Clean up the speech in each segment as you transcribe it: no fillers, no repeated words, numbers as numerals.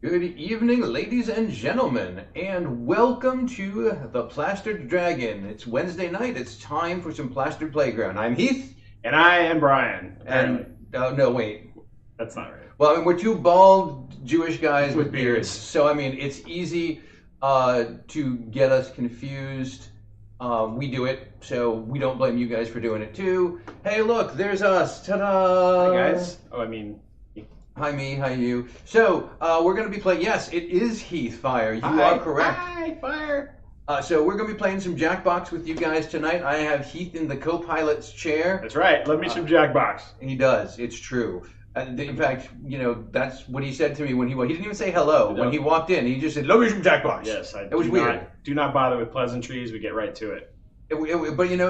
Good evening, ladies and gentlemen, and welcome to the Plastered Dragon. It's Wednesday night. It's time for some Plastered Playground. I'm Heath, And I am Brian, apparently. and no, wait. That's not right. Well, I mean, we're two bald Jewish guys With with beards, beards. so I mean, it's easy to get us confused. We do it, so we don't blame you guys for doing it too. Hey, look, there's us. Ta-da! Hi, guys. Oh, I mean, Hi me, hi you. So, we're going to be playing, yes, it is Heath Fire. You hi. are correct. Hi, fire. So we're going to be playing some Jackbox with you guys tonight. I have Heath in the co-pilot's chair. That's right. Love me some Jackbox. He does. It's true. In fact, that's what he said to me when he didn't even say hello. No. When he walked in, he just said, "Love me some Jackbox." Yes, It was weird. Do not bother with pleasantries. We get right to it. But it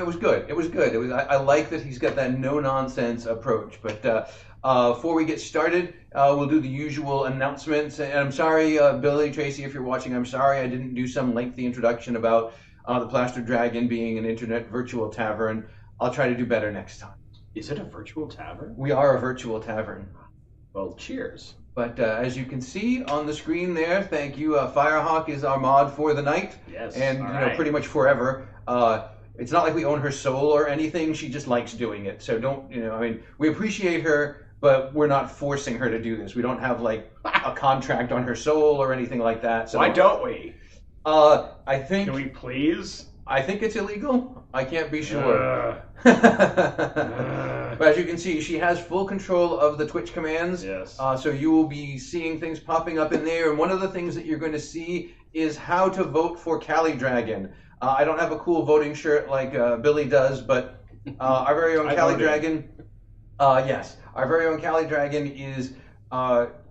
was good. It was good. I like that he's got that no nonsense approach. But before we get started, we'll do the usual announcements. And I'm sorry, Billy, Tracy, if you're watching, I'm sorry I didn't do some lengthy introduction about the Plastered Dragon being an internet virtual tavern. I'll try to do better next time. Is it a virtual tavern? We are a virtual tavern. Well, cheers. But as you can see on the screen there, thank you. Firehawk is our mod for the night. Yes. And all right. pretty much forever. It's not like we own her soul or anything. She just likes doing it. So don't, we appreciate her, but we're not forcing her to do this. We don't have like a contract on her soul or anything like that. So Why don't we? I think Can we please? I think it's illegal. I can't be sure. Uh, But as you can see, she has full control of the Twitch commands. yes. So you will be seeing things popping up in there. And one of the things that you're going to see is how to vote for Cali Dragon. I don't have a cool voting shirt like Billy does, but our very own I Cali voted. Dragon, yes, our very own Cali Dragon is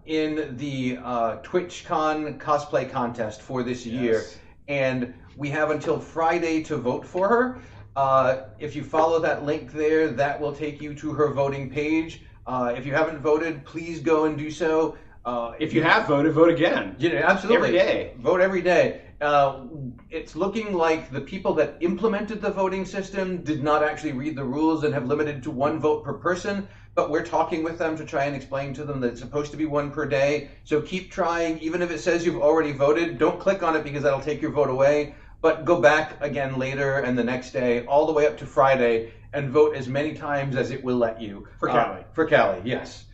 in the TwitchCon cosplay contest for this year. Yes. And we have until Friday to vote for her. If you follow that link there, that will take you to her voting page. If you haven't voted, please go and do so. If you have voted, vote again. Absolutely. Every day. Vote every day. It's looking like the people that implemented the voting system did not actually read the rules and have limited to one vote per person. But we're talking with them to try and explain to them that it's supposed to be one per day. So keep trying. Even if it says you've already voted, don't click on it because that'll take your vote away. But go back again later and the next day, all the way up to Friday, and vote as many times as it will let you. For Callie. For Callie, yes.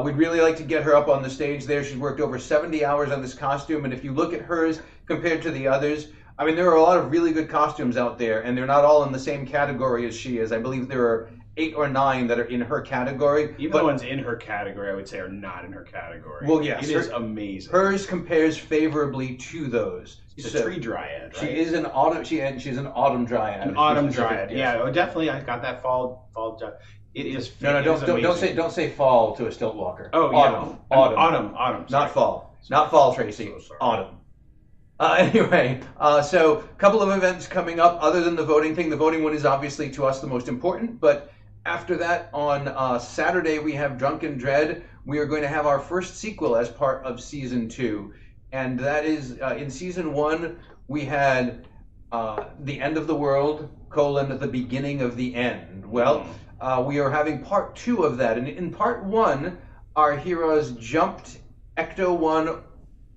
We'd really like to get her up on the stage there. She's worked over 70 hours on this costume, and if you look at hers compared to the others, I mean, there are a lot of really good costumes out there, and they're not all in the same category as she is. I believe there are 8 or 9 that are in her category. Even the ones in her category, I would say, are not in her category. Well, yes, It is amazing. Hers compares favorably to those. She's So a tree dryad, right? She is an autumn. She's an autumn dryad. An autumn Specific, dryad. yes. Yeah, oh, definitely. I got that fall. It is. No, it is don't amazing. say fall to a stilt walker. Oh, autumn. yeah. Autumn. Autumn. Not Sorry. fall. Not fall, Tracy. So sorry. Autumn. Anyway, so a couple of events coming up other than the voting thing. The voting one is obviously to us the most important, but after that, on Saturday, we have Drunken Dread. We are going to have our first sequel as part of Season 2. And that is, in Season 1, we had The End of the World, the beginning of the end. Well, we are having Part 2 of that. And in Part 1, our heroes jumped Ecto-1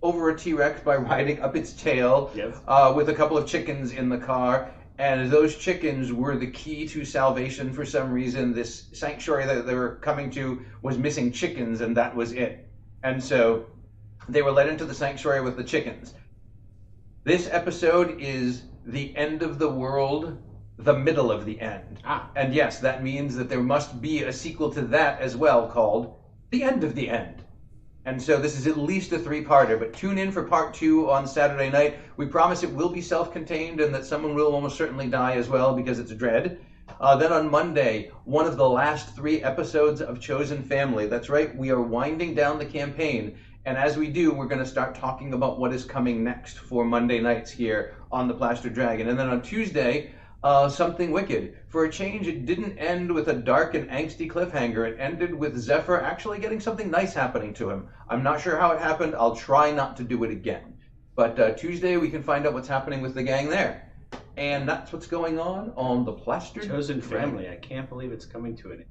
over a T-Rex by riding up its tail Yes. with a couple of chickens in the car. And those chickens were the key to salvation for some reason. This sanctuary that they were coming to was missing chickens, and that was it. And so they were led into the sanctuary with the chickens. This episode is the end of the world, the middle of the end. And yes, that means that there must be a sequel to that as well called The End of the End. And so this is at least a 3-parter, but tune in for part 2 on Saturday night. We promise it will be self-contained and that someone will almost certainly die as well because it's dread. Then on Monday, one of the last 3 episodes of Chosen Family. That's right, we are winding down the campaign. And as we do, we're going to start talking about what is coming next for Monday nights here on the Plastered Dragon. And then on Tuesday, Something Wicked. For a change, it didn't end with a dark and angsty cliffhanger. It ended with Zephyr actually getting something nice happening to him. I'm not sure how it happened. I'll try not to do it again. But Tuesday, we can find out what's happening with the gang there. And that's what's going on the Plastered Chosen Dragon. Family. I can't believe it's coming to it.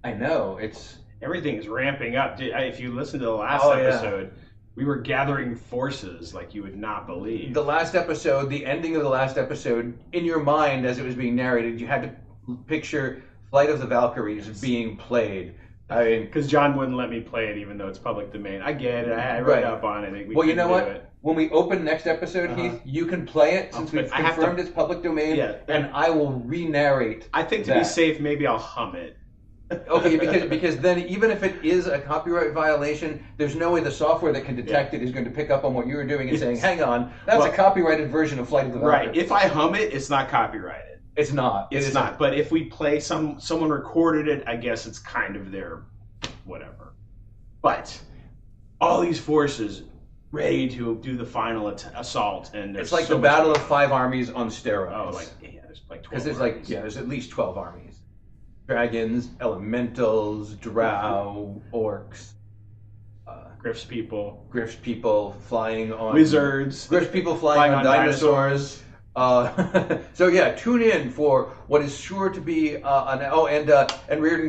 I know, it's... Everything is ramping up. If you listen to the last Oh, yeah. episode, We were gathering forces like you would not believe. The last episode, the ending of the last episode, in your mind as it was being narrated, you had to picture Flight of the Valkyries being played. I mean, because John wouldn't let me play it, even though it's public domain. I get it. I read up on it. Well, you know what? When we open next episode, Heath, you can play it since we've confirmed it's public domain, and I will re-narrate. I think to be safe, maybe I'll hum it. Okay, because then even if it is a copyright violation, there's no way the software that can detect it is going to pick up on what you were doing and saying, "Hang on, that's a copyrighted version of Flight of the Valkyries." Right. If I hum it, it's not copyrighted. It's not. It's not. But if we play someone recorded it, I guess it's kind of their whatever. But all these forces ready to do the final assault, and it's like the Battle of Five Armies on steroids. Oh, there's like 12. Because there's at least 12 armies. Dragons, elementals, drow, orcs, Griff's people flying on wizards, Griff's people flying on dinosaurs. So yeah, tune in for what is sure to be and Reardon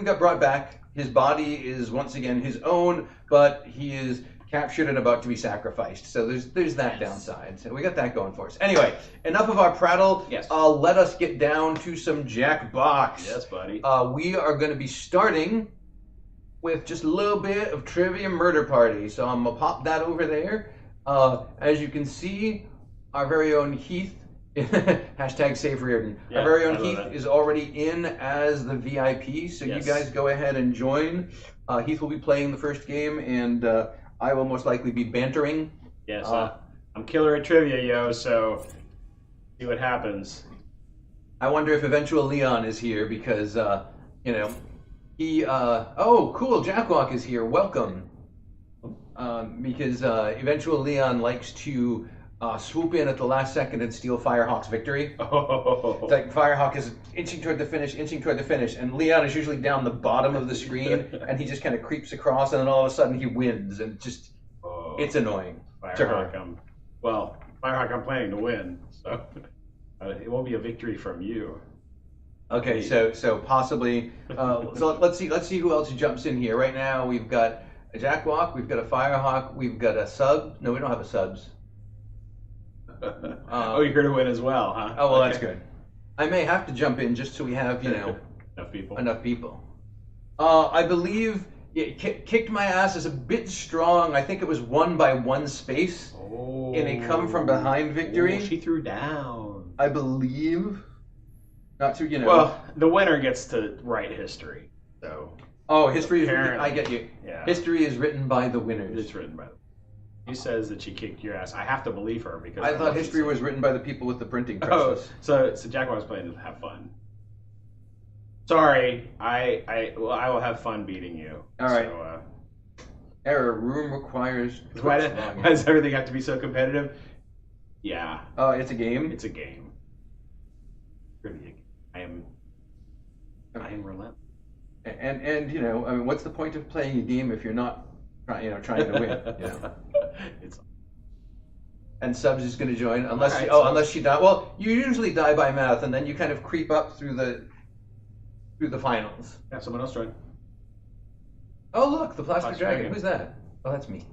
got brought back. His body is once again his own, but he is captured and about to be sacrificed. So there's that downside. So we got that going for us. Anyway, enough of our prattle. Yes. Let us get down to some Jackbox. Yes, buddy. We are going to be starting with just a little bit of Trivia Murder Party. So I'm going to pop that over there. As you can see, our very own Heath, hashtag Save Reardon. Yeah, our very own Heath is already in as the VIP. So you guys go ahead and join. Heath will be playing the first game, and I will most likely be bantering. Yes, I'm killer at trivia, yo, so see what happens. I wonder if Eventual Leon is here because, he, oh, cool, Jackwalk is here, welcome. Because Eventual Leon likes to swoop in at the last second and steal Firehawk's victory. Oh. It's like Firehawk is inching toward the finish, and Leon is usually down the bottom of the screen, and he just kind of creeps across, and then all of a sudden he wins, and just, it's annoying. Firehawk, I'm planning to win, so it won't be a victory from you. Okay, so possibly, so let's see who else jumps in here. Right now we've got a Jackwalk, we've got a Firehawk, we've got a sub. No, we don't have a subs. You're here to win as well, huh? Oh, well, that's good. I may have to jump in just so we have, enough people. I believe it kicked my ass is a bit strong. I think it was won by 1 space in a come from behind victory. She threw down. I believe. Not to, Well, the winner gets to write history, so. Oh, history is written. I get you. Yeah. History is written by the winners. It's written by the She says that she kicked your ass. I have to believe her because I thought history was written by the people with the printing presses. So Jack was playing to have fun. Sorry, I will have fun beating you. All right. So, error room requires. Why does everything have to be so competitive? Yeah. Oh, it's a game. It's a game. I am relentless. And I mean, what's the point of playing a game if you're not trying to win? And Subs is going to join unless unless she dies. Well, you usually die by math, and then you kind of creep up through the finals. Yeah, someone else join. Oh look, the Plastered Dragon. Who's that? Oh, that's me.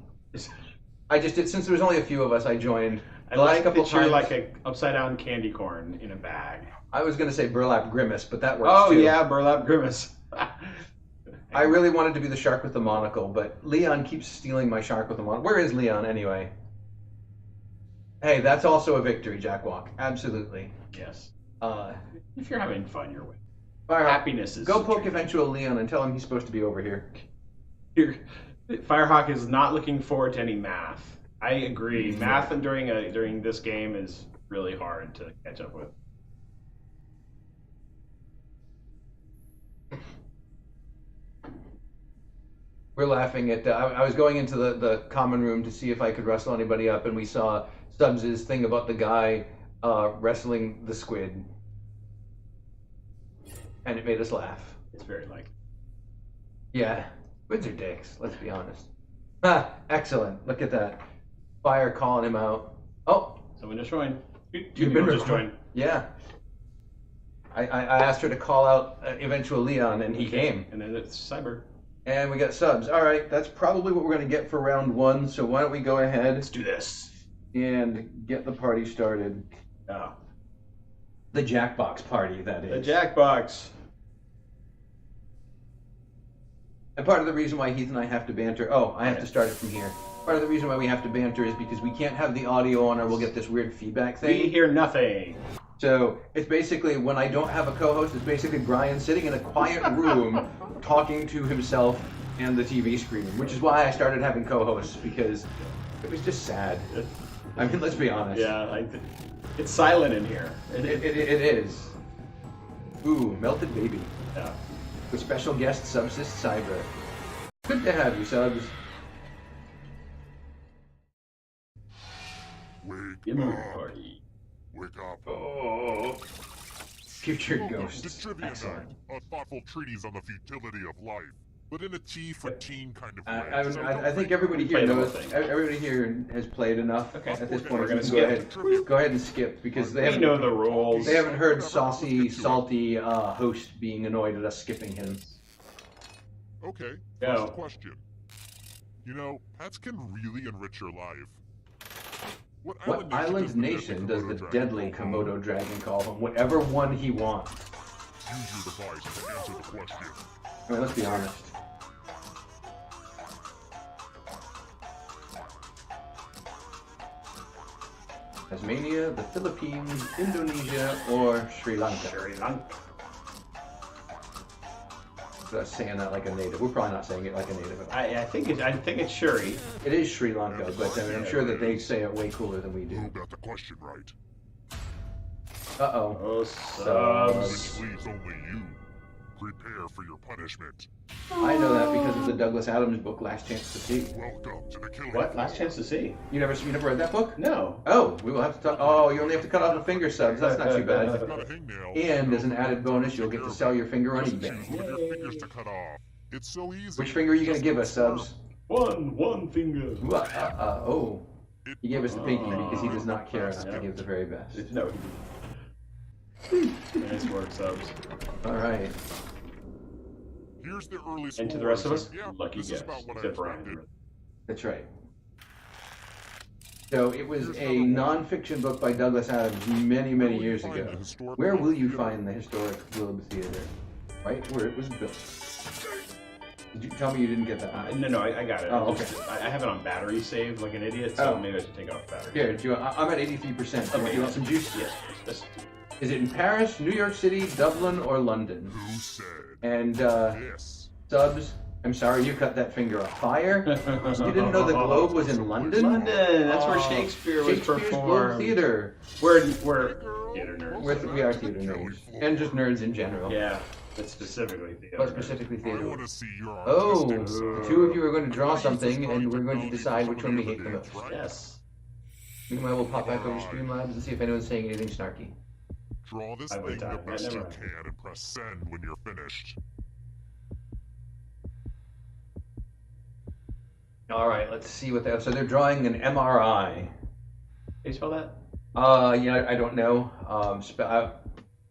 I just did since there was only a few of us. I joined. I like that you're like a upside down candy corn in a bag. I was going to say Burlap Grimace, but that works too. Oh yeah, Burlap Grimace. I really wanted to be the shark with the monocle, but Leon keeps stealing my shark with the monocle. Where is Leon anyway? Hey, that's also a victory, Jackwalk. Absolutely. Yes. If you're having fun, you're winning. Happiness is. Go poke Eventual Leon and tell him he's supposed to be over here. Firehawk is not looking forward to any math. I agree. Math during this game is really hard to catch up with. We're laughing at. I was going into the common room to see if I could wrestle anybody up, and we saw Stubbs' thing about the guy wrestling the squid, and it made us laugh. It's very likely. Yeah, squids are dicks. Let's be honest. Ah, excellent. Look at that. Fire calling him out. Oh, someone just joined. You've been just joined. Yeah. I asked her to call out Eventual Leon, and he came. And then it's Cyber. And we got subs. All right, that's probably what we're going to get for round 1. So why don't we go ahead Let's do this. and get the party started. Oh. The Jackbox party, that is. The Jackbox. And part of the reason why Heath and I have to banter... Oh, I have to start it from here. Part of the reason why we have to banter is because we can't have the audio on or we'll get this weird feedback thing. We hear nothing. So it's basically, when I don't have a co-host, it's basically Brian sitting in a quiet room talking to himself and the TV screen, which is why I started having co-hosts, because it was just sad. I mean, let's be honest. Yeah, it's silent in here. It is. Ooh, Melted Baby. Yeah. With special guest Subsist Cyber. Good to have you, Subs. Wake up. Party. Wake up. Oh. Future Welcome Ghosts. to Trivia Excellent. Night, a thoughtful treatise on the futility of life, but in a tea for teen kind of way. I think everybody here Play the whole knows. thing. Everybody here has played enough at this point. We're gonna Go skip. ahead. Go ahead and skip because they We haven't. know the rules. They haven't heard saucy, salty host being annoyed at us skipping him. Okay, Go. first question. You know, pets can really enrich your life. What island nation does the deadly Komodo dragon call home? Whatever one he wants. Use your device to answer the question. I mean, let's be honest. Tasmania, the Philippines, Indonesia, or Sri Lanka. Sri Lanka. That's saying that like a native. We're probably not saying it like a native. I think it's Shuri. It is Sri Lanka, but I mean, I'm sure that they say it way cooler than we Who do. got the question right? Uh-oh. Oh, subs. Which leaves only you. Prepare for your punishment. I know that because of the Douglas Adams book, Last Chance to See. Welcome to the killing. What? Last chance to see? You never read that book? No. Oh, we will have to talk. Oh, you only have to cut off a finger, Subs. That's not too bad. Got a hangnail. And as an added bonus, you'll get to sell your finger on Just eBay. choose one of your fingers to cut off. It's so easy. Which finger are you going to give us, Subs? One finger. Ooh, oh. He gave us the pinky because he does not care enough to give the very best. No. Nice work, subs. All right. Here's the early And to the rest of us, scores. Yeah, lucky this is guess. about what I Except for expected. Ryan. That's right. So it was a non-fiction book by Douglas Adams many, many years ago. Where will you find the historic Globe Theater? Right where it was built. Did you tell me you didn't get that one? No, I got it. Oh, okay. I have it on battery saved like an idiot, so Oh. maybe I should take off battery. Here, do you want, I'm at 83%. Do you want some juice? Yes, yes. Is it in Paris, New York City, Dublin, or London? Who said? And Yes. Subs, I'm sorry you cut that finger off fire. You didn't know the Globe was in London? London. That's where Oh, Shakespeare was Shakespeare's performed. Globe Theater. We're theater nerds. We are theater nerds. And just nerds in general. Yeah, but specifically theater. But specifically I theater. want to see your Oh, artistic the side. two of you are going to draw something, and we're going to decide which one we hate the most. Yes. Meanwhile, we'll pop back over to Streamlabs and see if anyone's saying anything snarky. Draw this I thing would the die. best Never you mind. can and press send when you're finished. All right, let's see what they. So they're drawing an MRI. Can you spell that? Yeah, I don't know.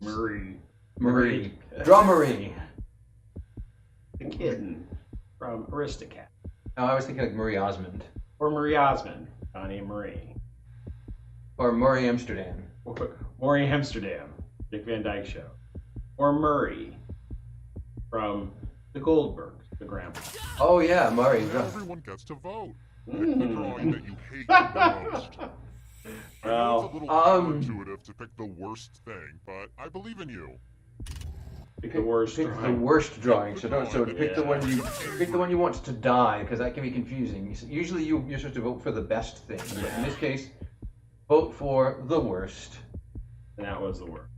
Marie. Marie. Draw Marie. The kitten from Aristocat. Oh, I was thinking like Marie Osmond. Or Marie Osmond. Connie and Marie. Or Murray Amsterdam. Or Maury Amsterdam. Dick Van Dyke Show. Or Murray from the Goldbergs, the grandpa. Oh, yeah, Murray. Now everyone gets to vote. Pick the drawing that you hate the most. I know it's a little counterintuitive to pick the worst thing, but I believe in you. Pick the worst. Pick the worst drawing. So pick the one you want to die, because that can be confusing. Usually you're supposed to vote for the best thing, but in this case, vote for the worst. And that was the word.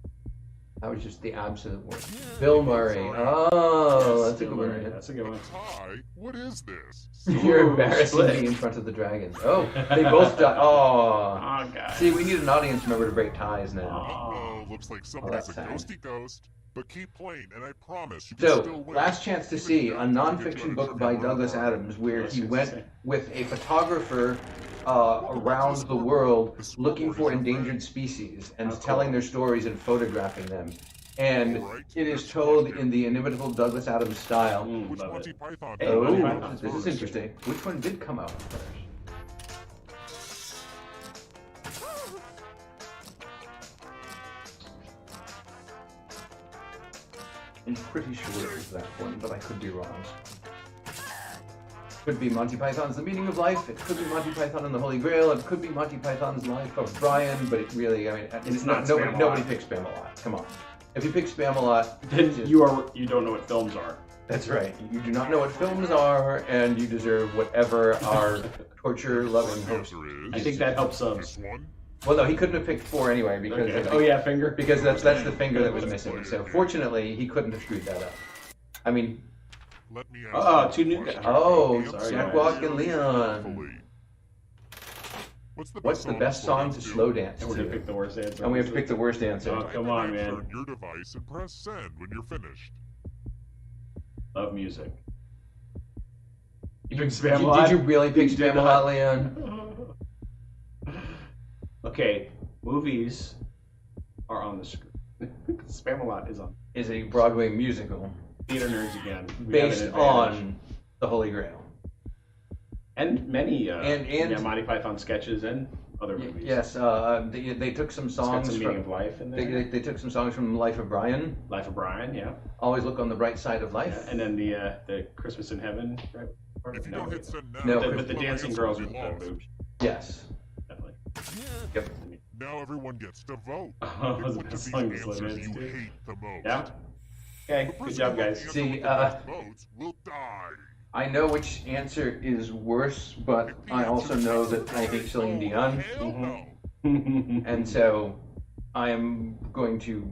That was just the absolute worst. Bill Murray. Oh, Yes, that's a good Bill Murray. one. That's a good one. Tie? What is this? You're Ooh, embarrassing split. me in front of the dragons. Oh, they both died. Oh. Oh, God. See, we need an audience member to break ties now. Uh-oh, looks like somebody's that's a sad. ghosty ghost. But keep playing, and I promise you can still So, win. Last Chance to Even See, if a you non-fiction get book to by remember Douglas more. Adams, where Last he Chance to went See. with a photographer around the world looking for endangered species and Oh, cool. telling their stories and photographing them. And it is told in the inimitable Douglas Adams style. Which love Monty it. Python? Hey, Oh, Monty Python's this is first? interesting. Which one did come out first? I'm pretty sure it was that one, but I could be wrong. Could be Monty Python's The Meaning of Life. It could be Monty Python and the Holy Grail. It could be Monty Python's Life of Brian. But it really, I mean, It's not nobody. Spamalot. Nobody picks Spamalot. Come on. If you pick Spamalot, Then you don't know what films are. that's right. You do not know what films are, and you deserve whatever our torture-loving The host. answer is I think that helps some. this one. Well, no, he couldn't have picked 4 anyway because Okay. of Oh yeah, finger. because that's the finger that was missing. So fortunately, he couldn't have screwed that up. I mean, Let me ask Oh, you two a new question. guys. oh, Sorry, Jack guys. Walk and Leon. Carefully. What's the best song to slow dance And we're gonna to? pick the worst answer. And we have to pick the worst answer. Oh, come on, man. Turn your device and press send when you're finished. Love music. You Did, pick Spamalot? did you really pick You did Spamalot, not. Leon? Okay, movies are on the screen. Spamalot is on. Is a Broadway musical Theater nerds again. We have an based advantage. on The Holy Grail. And many And- yeah, Monty Python sketches and other movies. Yes, they took some It's got songs some meaning from of life in there. they took some songs from Life of Brian. Life of Brian, yeah. Always look on the bright side of life. And then the Christmas in Heaven. Right? If you No, don't hit send now, No. but the well, dancing answer girls will with be the lost. boobs, Yes. definitely. Yep. Now everyone gets to vote. Oh, Pick that's which the of these song to slow answers dance you to. hate the most. Yeah. Okay, The good person job, who guys. answers See, with the most votes will die. I know which answer is worse, but Pick the I also answer know that that I hate Celine oh, Dion, hell no. and so I am going to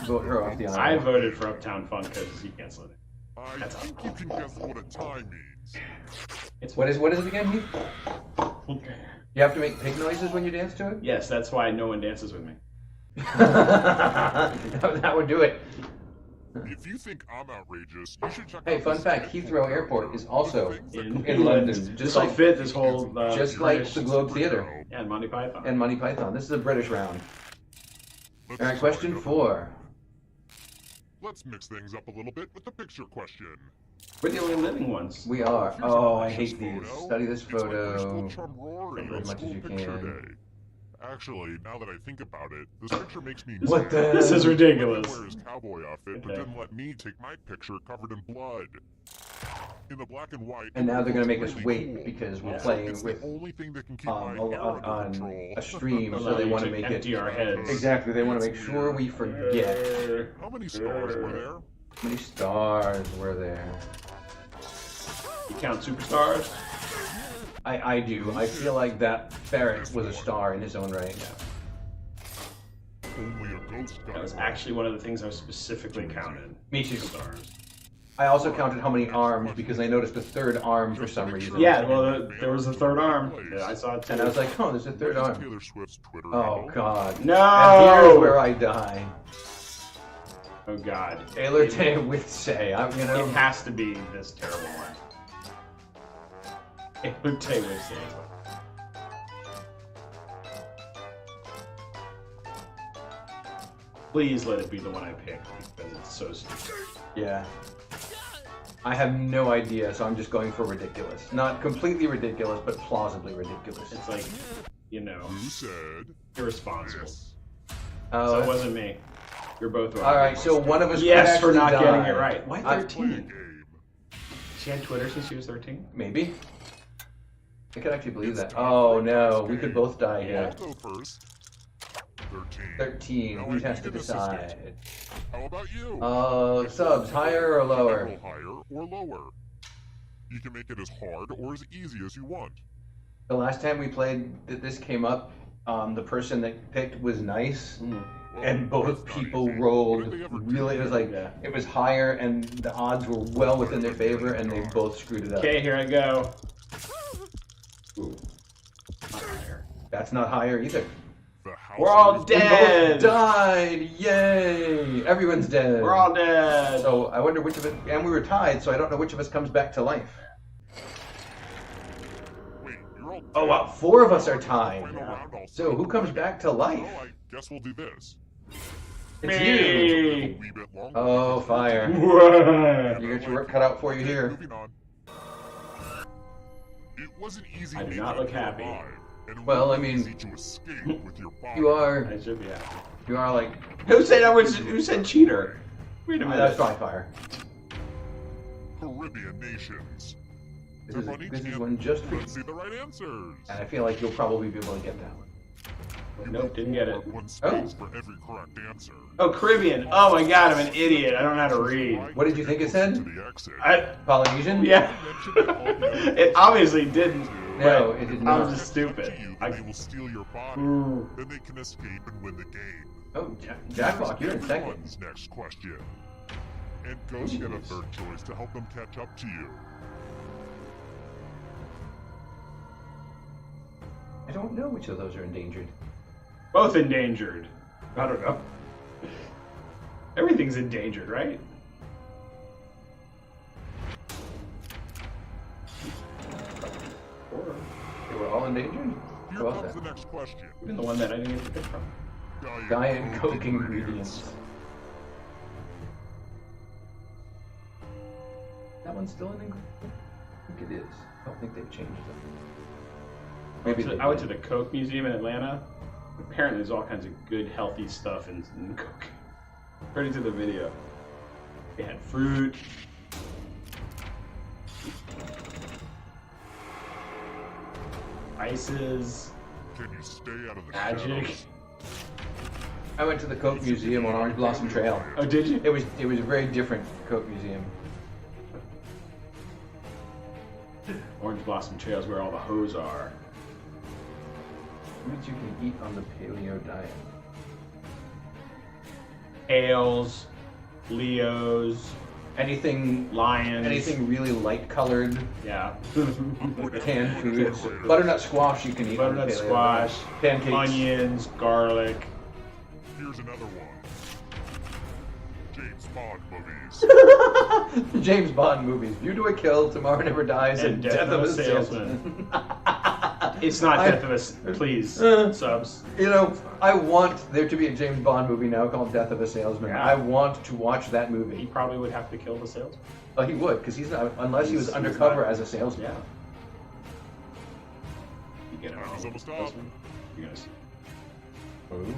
vote her off the I island. voted for Uptown Funk because you can't slow it. I think you can guess what a tie means. It's What is it again, Heath? You have to make pig noises when you dance to it? Yes, that's why no one dances with me. that would do it. If you think I'm outrageous, you should check Hey, out fun this fact, sketch Heathrow from Airport is also Things that In could in be London, just just like like fit this whole just like British the Globe Theater yeah, and Monty Python. and Monty Python. This is a British round. Let's All right, try question another 4. one. Let's mix things up a little bit with the picture question. We're the only living ones. We are. Here's a Oh, I precious hate these. photo. Study this It's like your photo. school chum Rory as on much as school you picture can. day. Actually, now that I think about it, this picture makes me What mad. the- This is He ridiculous. wear his cowboy outfit, but Okay. didn't let me take my picture covered in blood. In the black and white. And now they're gonna make us really wait cool. because we're Also, playing it's with the only thing that can keep my hair on under control. a stream, so Allow they you want to to make empty it our heads. exactly. They want to make sure we forget. How many stars were there? How many stars were there? You count superstars? I do. I feel like that ferret was a star in his own right. Only a ghost got That was it. actually one of the things I specifically counted. Me too. Stars. I also counted how many arms because I noticed a third arm for some reason. Yeah, well, there was a third arm. Yeah, I saw it too. And I was like, oh, there's a third What is arm. Taylor Swift's Twitter Oh handle? God. No! And here's where I die. Oh God. Taylor Tay with say, I'm It gonna. has to be this terrible one. Taylor Tay would say. Please let it be the one I picked because it's so stupid. Yeah. I have no idea, so I'm just going for ridiculous. Not completely ridiculous, but plausibly ridiculous. It's like, you know, Who said irresponsible. this? So it Oh. wasn't me. You're both wrong. All right, so one of us. Yes, could for not actually getting die. it right. Why I- Play a 13? game. She had Twitter since she was 13? Maybe. I could actually believe It's that. time Oh for no, this we could game. both die Yeah. here. I'll go first. 13. 13. Now Who I has need to an assistant. decide? How about you? Subs, higher or A lower? little higher or lower. You can make it as hard or as easy as you want. The last time we played, this came up. The person that picked was nice, Well, and both that's not people easy. rolled What did they ever do? really. It was like Yeah. it was higher, and the odds were well within their favor, and they both screwed it up. Okay, here I go. Ooh. Not higher. That's not higher either. The house We're all is- dead. We both died! Yay! Everyone's dead. We're all dead. So I wonder which of it, and we were tied, so I don't know which of us comes back to life. Wait, you're all Oh dead. wow, 4 of us are tied. Final round, I'll So who stop. comes back to life? Well, I guess we'll do this. It's you. Me. A wee bit longer Oh, because fire. What? You got your work cut out for you here. Moving on. It wasn't easy I do making not it look happy. alive, and it Well, wasn't I mean, easy to escape with your body. You are. I should be happy. You are like. Who said I was? Who said cheater? Wait a minute. That's probably fire. Caribbean nations. This is one just for you. Let's see the right answers. And I feel like you'll probably be able to get that one. Nope, didn't get it. One space for every correct answer. Oh, Caribbean. Oh my God, I'm an idiot. I don't know how to read. What did you think it said? To the exit. Polynesian? Yeah. It obviously didn't. No, but it did I not. was just stupid. They will steal your body. Ooh. Then they can escape and win the game. Oh, Jacklock, you're in second. One's next question. And Ghost get a third choice to help them catch up to you. I don't know which of those are endangered. Both endangered. I don't know. Everything's endangered, right? They were all endangered? Here How about comes that? the next question. Even the one that I didn't get to pick from. Diet Coke ingredients. That one's still an ingredient? I think it is. I don't think they've changed them. I went to the Coke Museum in Atlanta. Apparently there's all kinds of good, healthy stuff in Coke. According to the video. They had fruit. Ices. Can you stay out of the Magic. shadows? I went to the Coke Museum on Orange Blossom Trail. Oh, did you? It was a very different Coke Museum. Orange Blossom Trail is where all the hoes are. Foods you can eat on the paleo diet. Ales, Leos, Anything lions. anything really light colored, Yeah. canned foods. Butternut squash you can eat on the Butternut paleo squash, diet. Pancakes. onions, garlic. Here's another one. James Bond movies. James Bond movies. View to a Kill, Tomorrow Never Dies, and Death of a Salesman. It's not Death of a... Please, subs. You know, I want there to be a James Bond movie now called Death of a Salesman. Yeah. I want to watch that He movie. probably would have to kill the salesman. Oh, he would, because he's not, unless he was He's undercover not- as a salesman. Yeah. You get it Time is wrong. almost up. Salesman. You're gonna see. Ooh.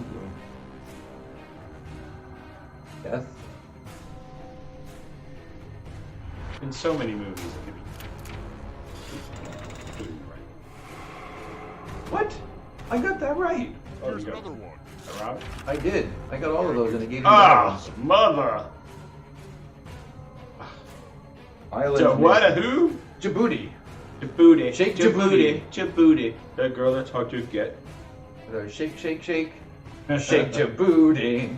Death. In so many movies, it could be. Right. What? I got that right. Oh, Here's you got another one. Rob? I did. I got all of those and it gave me Ah, mother! Island. So what a who? Djibouti. Djibouti. Shake Djibouti. Djibouti. The girl that's hard to get. Shake, shake, shake. Shake Djibouti.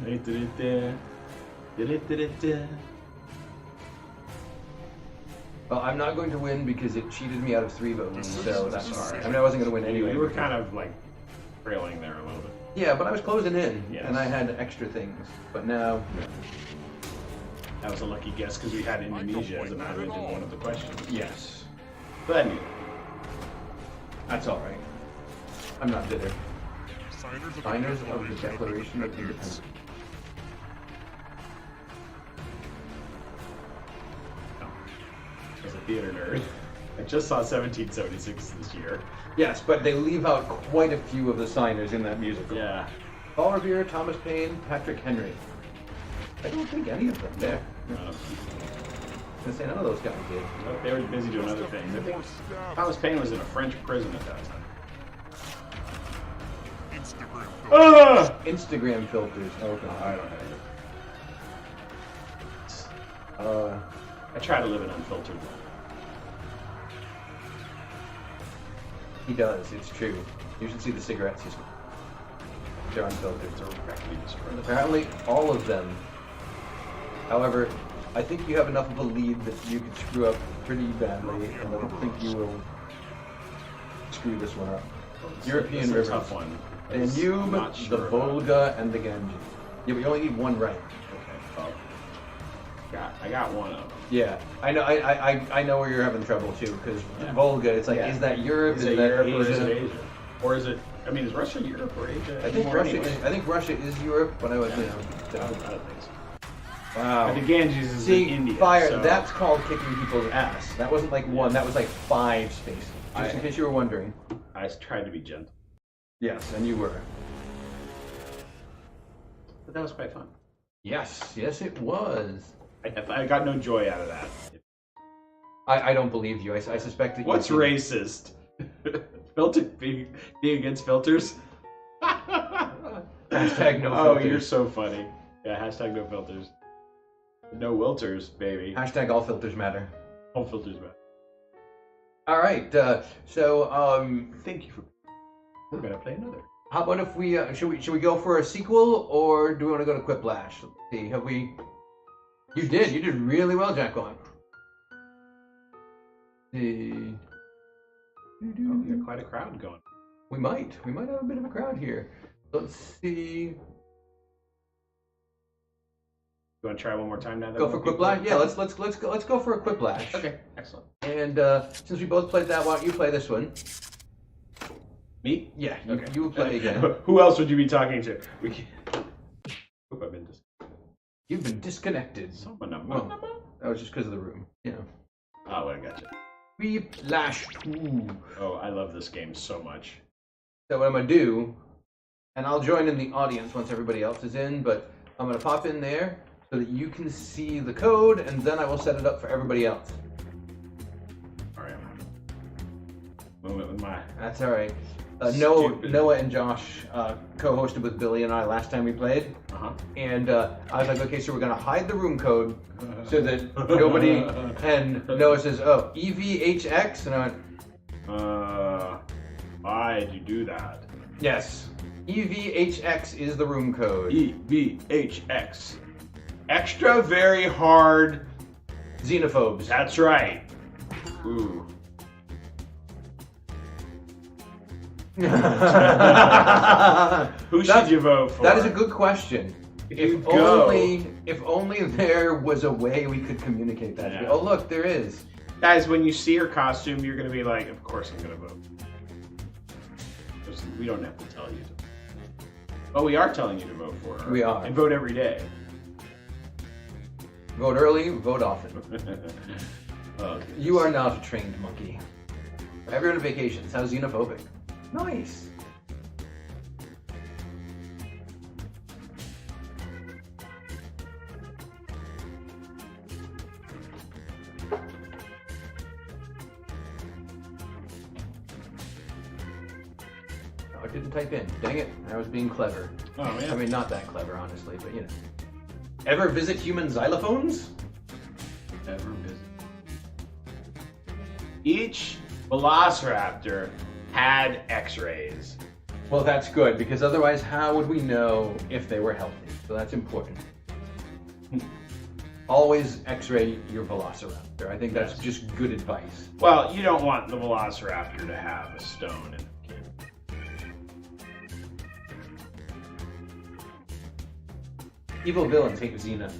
Well, I'm not going to win because it cheated me out of 3 votes, so that's alright. I mean, I wasn't going to win anyway. You were kind of like trailing there a little bit. Yeah, but I was closing in, Yes. and I had extra things. But now, That was a lucky guess because we had Indonesia as an island in one of the questions. yes, But I knew. that's alright. I'm not bitter. Signers Signers of the Declaration of Independence. As a theater nerd, I just saw 1776 this year. Yes, but they leave out quite a few of the signers in that musical. Yeah. Paul Revere, Thomas Paine, Patrick Henry. I don't think any of them there. I was gonna say none of those guys did. But they were busy doing other things. I think Thomas Paine was in a French prison at that time. Instagram filters. Ah! Instagram filters. Oh god. I don't know. I try to live an unfiltered life. He does. It's true. You should see the cigarettes he's. They're unfiltered. Directly destroyed. Apparently, all of them. However, I think you have enough of a lead that you could screw up pretty badly, and I don't think you will screw this one up. European It's a rivers. tough one. The I'm Danube, not the sure about. Volga, and the Ganges. Yeah, but you only need one right. Okay, well, I got one of them. Yeah, I know. I know where you're having trouble too, because Yeah. Volga. It's like, Yeah. is that Europe? Is it that Europe or is Asia? it Asia? Or is it? I mean, is Russia Europe or Asia? I think Russia is Europe, but I was, I don't think so. Wow. But the Ganges is See, in India. fire. So. That's called kicking people's ass. That wasn't like one. That was like 5 spaces. Just in case you were wondering. I tried to be gentle. Yes, and you were. But that was quite fun. Yes, yes, it was. I got no joy out of that. I don't believe you. I suspect that. What's racist? Filter being against filters. Hashtag no filters. Oh, you're so funny. Yeah, hashtag no filters. No wilters, baby. Hashtag all filters matter. All filters matter. All right. Thank you for. We're gonna play another. How about if we should we go for a sequel, or do we want to go to Quiplash? Let's see. Have we? You did really well, Jacqueline. See. Oh, we got quite a crowd going. We might have a bit of a crowd here. Let's see. You want to try one more time now? Go for Quiplash? Yeah, let's go for a Quiplash. Okay, excellent. And since we both played that, why don't you play this one? Me? Yeah, okay. You play again. Who else would you be talking to? We can... Hope I've been You've been disconnected. That was just because of the room. You know. Oh, I gotcha. Quiplash 2. Oh, I love this game so much. So what I'm gonna do, and I'll join in the audience once everybody else is in, but I'm gonna pop in there so that you can see the code, and then I will set it up for everybody else. All right. Moment with my. That's all right. Noah and Josh co-hosted with Billy and I last time we played. And I was like, okay, so we're going to hide the room code so that nobody... And Noah says, oh, EVHX? And I went... Why did you do that? Yes. EVHX is the room code. EVHX. Extra very hard... Xenophobes. That's right. Ooh. Who should you vote for? That is a good question. If only there was a way we could communicate that. Yeah. Oh, look, there is. Guys, when you see her costume, you're going to be like, of course I'm going to vote. We don't have to tell you to. Oh, we are telling you to vote for her. We are. And vote every day. Vote early, vote often. Oh, you are not a trained monkey. Everyone on vacations. How xenophobic. Nice. Oh, I didn't type in. Dang it. I was being clever. Oh, man. I mean, not that clever, honestly, but you know. Ever visit human xylophones? Ever visit. Each velociraptor had x-rays. Well, that's good, because otherwise how would we know if they were healthy? So that's important. Always x-ray your velociraptor. I think that's just good advice. Well, you don't want the velociraptor to have a stone in it. Evil villains hate Xena.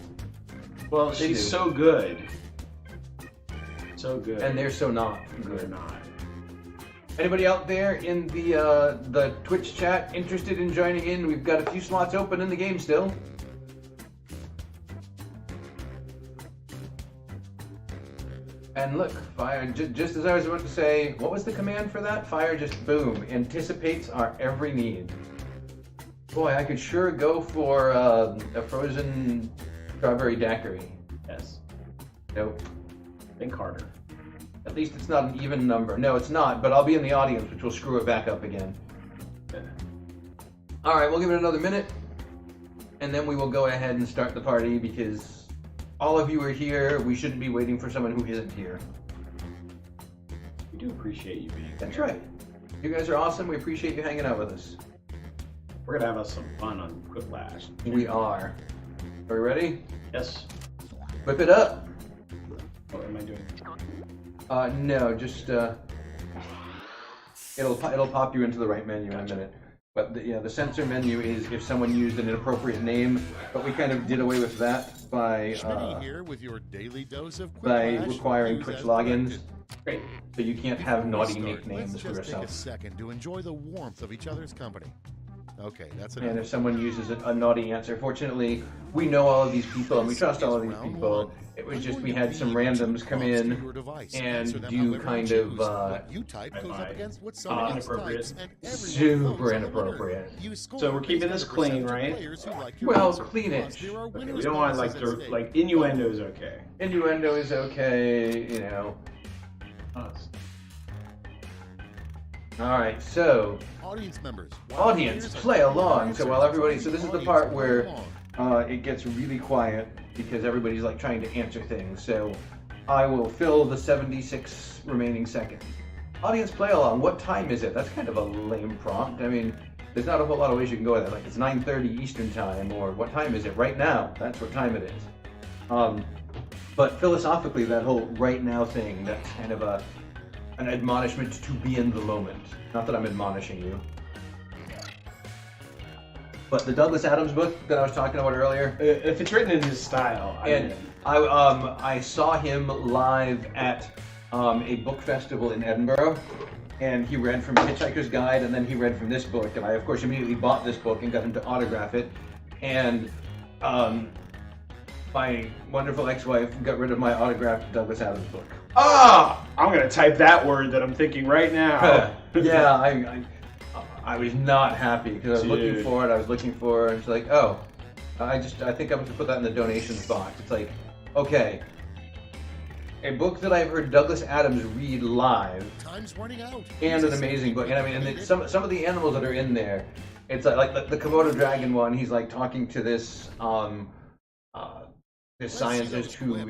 Well, she's so good. So good. And they're so not good. They're not. Anybody out there in the Twitch chat interested in joining in? We've got a few slots open in the game still. And look, fire, just as I was about to say, what was the command for that? Fire just, boom, anticipates our every need. Boy, I could sure go for a frozen strawberry daiquiri. Yes. Nope. Think harder. At least it's not an even number. No, it's not, but I'll be in the audience, which will screw it back up again. All right, we'll give it another minute, and then we will go ahead and start the party, because all of you are here. We shouldn't be waiting for someone who isn't here. We do appreciate you being here. That's right. You guys are awesome. We appreciate you hanging out with us. We're going to have some fun on Quiplash. We are. Are we ready? Yes. Whip it up. What am I doing? No, just it'll pop you into the right menu in a minute. But the censor menu is if someone used an inappropriate name, but we kind of did away with that by here with your daily dose of by requiring Twitch logins. Great. So you can't have Before we naughty start, nicknames let's for just take a yourself. second to enjoy the warmth of each other's company. Okay, that's And enough. if someone uses a naughty answer, fortunately, we know all of these people and we trust all of these people. It was just we had some randoms come in and do kind of you type goes High-five. up against what someone else Inappropriate. types, and everyone super votes on the winner. inappropriate. You score So we're keeping based this on the clean, percentage of right? players who like your Well, answer. cleanish. Plus, there are Okay, winners' we don't want bonuses at like stake. innuendo's okay. Innuendo is okay, you know. All right, so Audience members. while audience, players are play playing along. their So while answers, everybody, so this is the audience, part play where along. it gets really quiet because everybody's like trying to answer things. So I will fill the 76 remaining seconds. Audience, play along. What time is it? That's kind of a lame prompt. I mean, there's not a whole lot of ways you can go with it. Like it's 9:30 Eastern time, or what time is it right now? That's what time it is. But philosophically, that whole right now thing, that's kind of an admonishment to be in the moment. Not that I'm admonishing you. But the Douglas Adams book that I was talking about earlier, If it's written in his style, and I saw him live at a book festival in Edinburgh, and he read from Hitchhiker's Guide, and then he read from this book, and I of course immediately bought this book and got him to autograph it, and my wonderful ex-wife got rid of my autographed Douglas Adams book. I'm gonna type that word that I'm thinking right now. Yeah, I was not happy because I was looking Dude. for it. I was looking for it. It's like, oh, I think I'm going to put that in the donations box. It's like, okay, a book that I've heard Douglas Adams read live, Time's running out. and an amazing book. And I mean, and some of the animals that are in there, it's like the Komodo dragon one. He's like talking to this this scientist who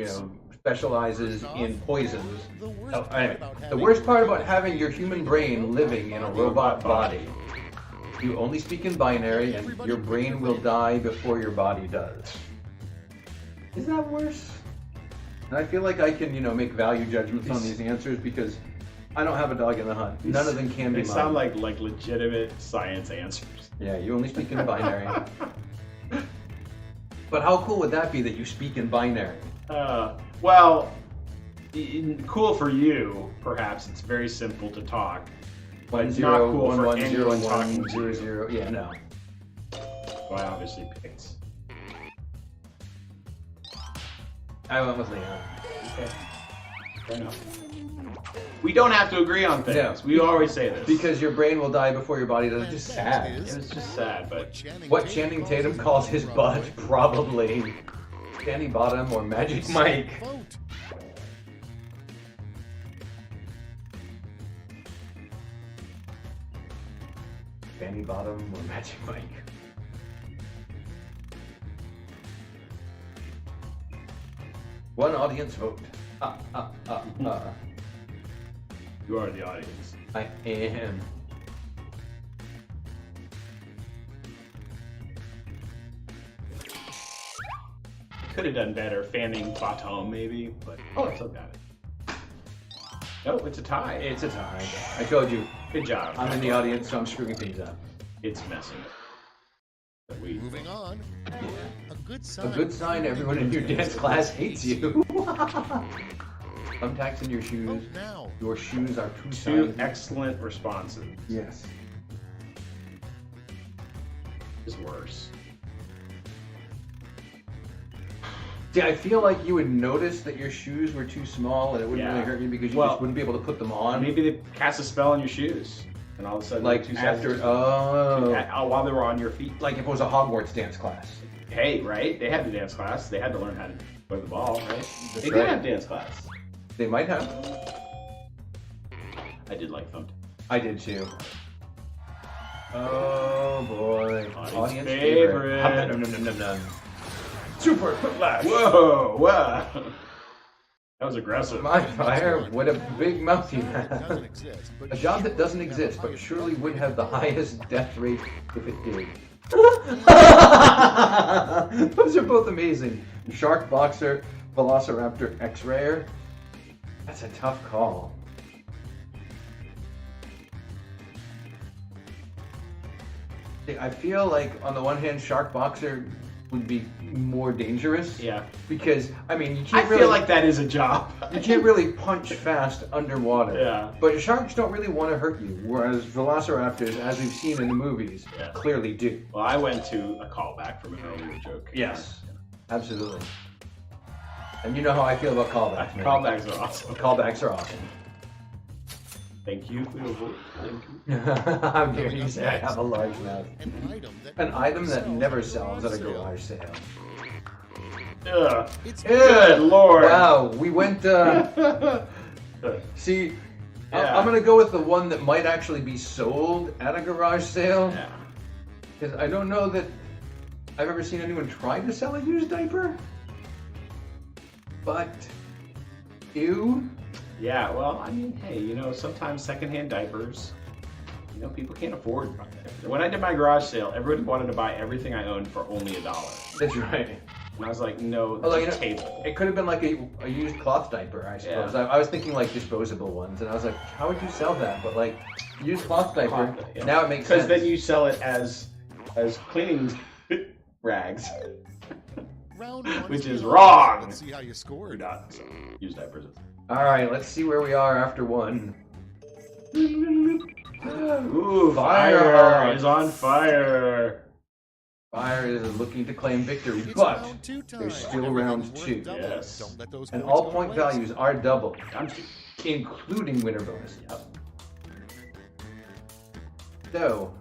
specializes in poisons. The worst part about having your human brain living in a robot body, you only speak in binary, and your brain will die before your body does. Is that worse? And I feel like I can, make value judgments on these answers because I don't have a dog in the hunt. None of them can be They mine. sound like legitimate science answers. Yeah, you only speak in binary. But how cool would that be that you speak in binary? Well, cool for you, perhaps. It's very simple to talk. But One not zero cool one for one zero anyone talking one to zero you. zero. Yeah, no. So I obviously picked. I went with Leon. Okay. Fair enough. We don't have to agree on things. No. We always say this. Because your brain will die before your body does. It's just sad. It was just sad, but What Channing Tatum calls his butt, probably Danny Bottom or Magic Mike. Vote. Danny Bottom or Magic Mike. One audience vote. you are the audience. I am. Could have done better, fanning bottom maybe, but I still got it. No, it's a tie. It's a tie. I told you, Good job. I'm in the audience, so I'm screwing things up. It's messing. But we Moving on. A good A sign. good sign everyone in your dance class hates you. Thumbtacks in your shoes. Vote now. Your shoes are too two shiny. excellent responses. Yes. Is worse. See, I feel like you would notice that your shoes were too small and it wouldn't Yeah. really hurt you because you Well, just wouldn't be able to put them on. Maybe they cast a spell on your shoes, and all of a sudden, Like two after, sizes- while they were on your feet. like if it was a Hogwarts dance class. Hey, right? They had the dance class. They had to learn how to play the ball, right? That's They right. did have dance class. They might have. I did like thumped. I did too. Oh boy. Audience favorite. Hum, nom, nom, nom, nom, nom. Super quick flash. Whoa! Wow! That was aggressive. My fire, what a big mouth you It doesn't have. exist, but A job that doesn't surely have exist, the but highest surely would rate have the of highest death rate if it did. Those are both amazing. Shark Boxer, Velociraptor X-Rayer. That's a tough call. See, I feel like on the one hand, Shark Boxer would be more dangerous. Yeah. Because, I mean, you I can't feel really... like that is a job. You can't really punch fast underwater. Yeah. But sharks don't really want to hurt you, whereas velociraptors, as we've seen in the movies, clearly do. Well, I went to a callback from an earlier joke. Yes. Absolutely. And you know how I feel about callbacks, man. Callbacks are awesome. Callbacks are awesome. Thank you. Thank you. How dare you say I have a large mouth? An item that never sells at a garage sale. Ugh. Good lord. Wow, we went, see, I'm gonna go with the one that might actually be sold at a garage sale. Yeah. Because I don't know that I've ever seen anyone try to sell a used diaper. But, ew. Yeah, well, I mean, hey, you know, sometimes secondhand diapers, you know, people can't afford. When I did my garage sale, everybody wanted to buy everything I owned for only $1. That's right. And I was like, no, Although, it's a table. It could have been like a used cloth diaper, I suppose. Yeah. I was thinking like disposable ones, and I was like, how would you sell that? But like, used cloth diaper, Yeah. now it makes sense. Because then you sell it as cleaning rags. Round one Which is wrong. wrong. Let's see how you scored. Not so, used diapers. All right, let's see where we are after one. Ooh, Fire fire is on fire. Fire is looking to claim victory, It's but round two time. there's still round Everything's worth two. double. Yes. Don't let those and points all go point to waste. values are double, Times two. including winner bonus. Yep. So,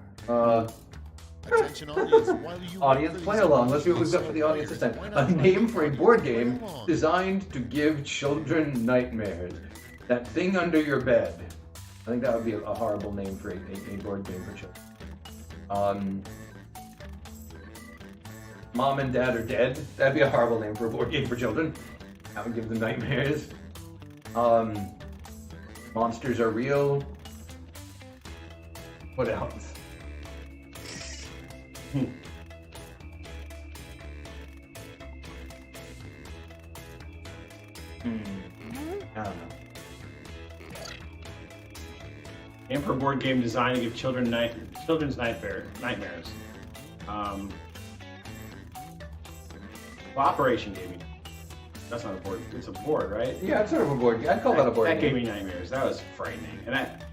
Attention audience, while you audience wait for play these along. Let's see what we've got so for the audience this time. why A not name find for a out board play game along? designed to give children nightmares. That thing under your bed. I think that would be a horrible name for a board game for children. Mom and Dad are dead. That'd be a horrible name for a board game for children. That would give them nightmares. Monsters are real. What else? I don't know. And for a board game designed to give children's nightmares. Well, Operation Gaming. That's not a board. It's a board, right? Yeah, it's sort of a board game. I'd call that a board That game. gave me nightmares. That was frightening. And that,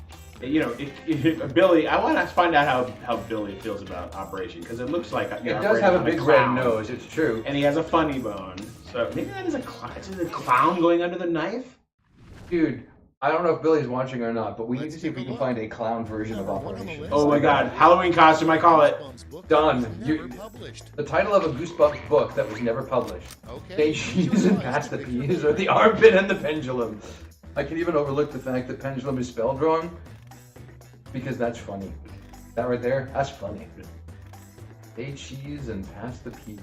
you know, if Billy, I want to find out how Billy feels about Operation, because it looks like It does have a big red nose, it's true. and he has a funny bone. So maybe that is a clown. Is it a clown going under the knife? Dude, I don't know if Billy's watching or not, but we need Let's to see if we take a can look. find a clown version of Number one on the Operation. list. Oh my God, Halloween costume! I call it. Done. Never You- published. The title of a Goosebumps book that was never published. Okay. They cheese and pass the peas, or the armpit and the pendulum. I can even overlook the fact that pendulum is spelled wrong, because that's funny. That right there, that's funny. They cheese and pass the pea.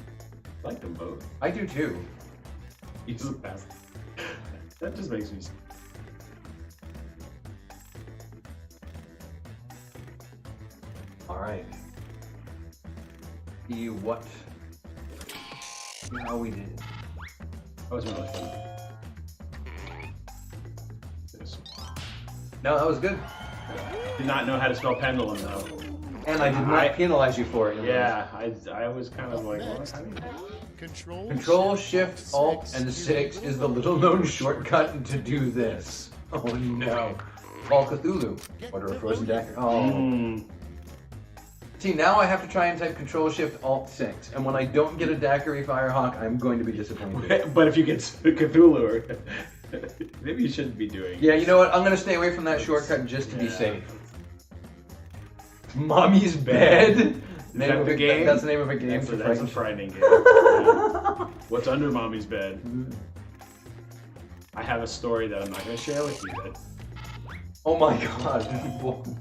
I like them both. I do too. You just pass. That just makes me. All right. See what? See how we did. That was really fun. This. No, that was good. Did not know how to spell pendulum though. And I did not penalize you for it. Yeah, I was kind of like, what? How do you- Control, Shift, Alt, and 6 is the little-known shortcut to do this. Oh no. Call Cthulhu. Order a frozen dagger. Oh. Mm. See, now I have to try and type Control, Shift, Alt, 6. And when I don't get a daiquiri Firehawk, I'm going to be disappointed. But if you get Cthulhu, or maybe you shouldn't be doing. Yeah, you know what? I'm going to stay away from that shortcut just to be safe. Mommy's Bed? Name of a game? That's the name of a game. That's for a Frank. frightening game. Yeah. What's under mommy's bed? I have a story that I'm not going to share with you. That Oh my god.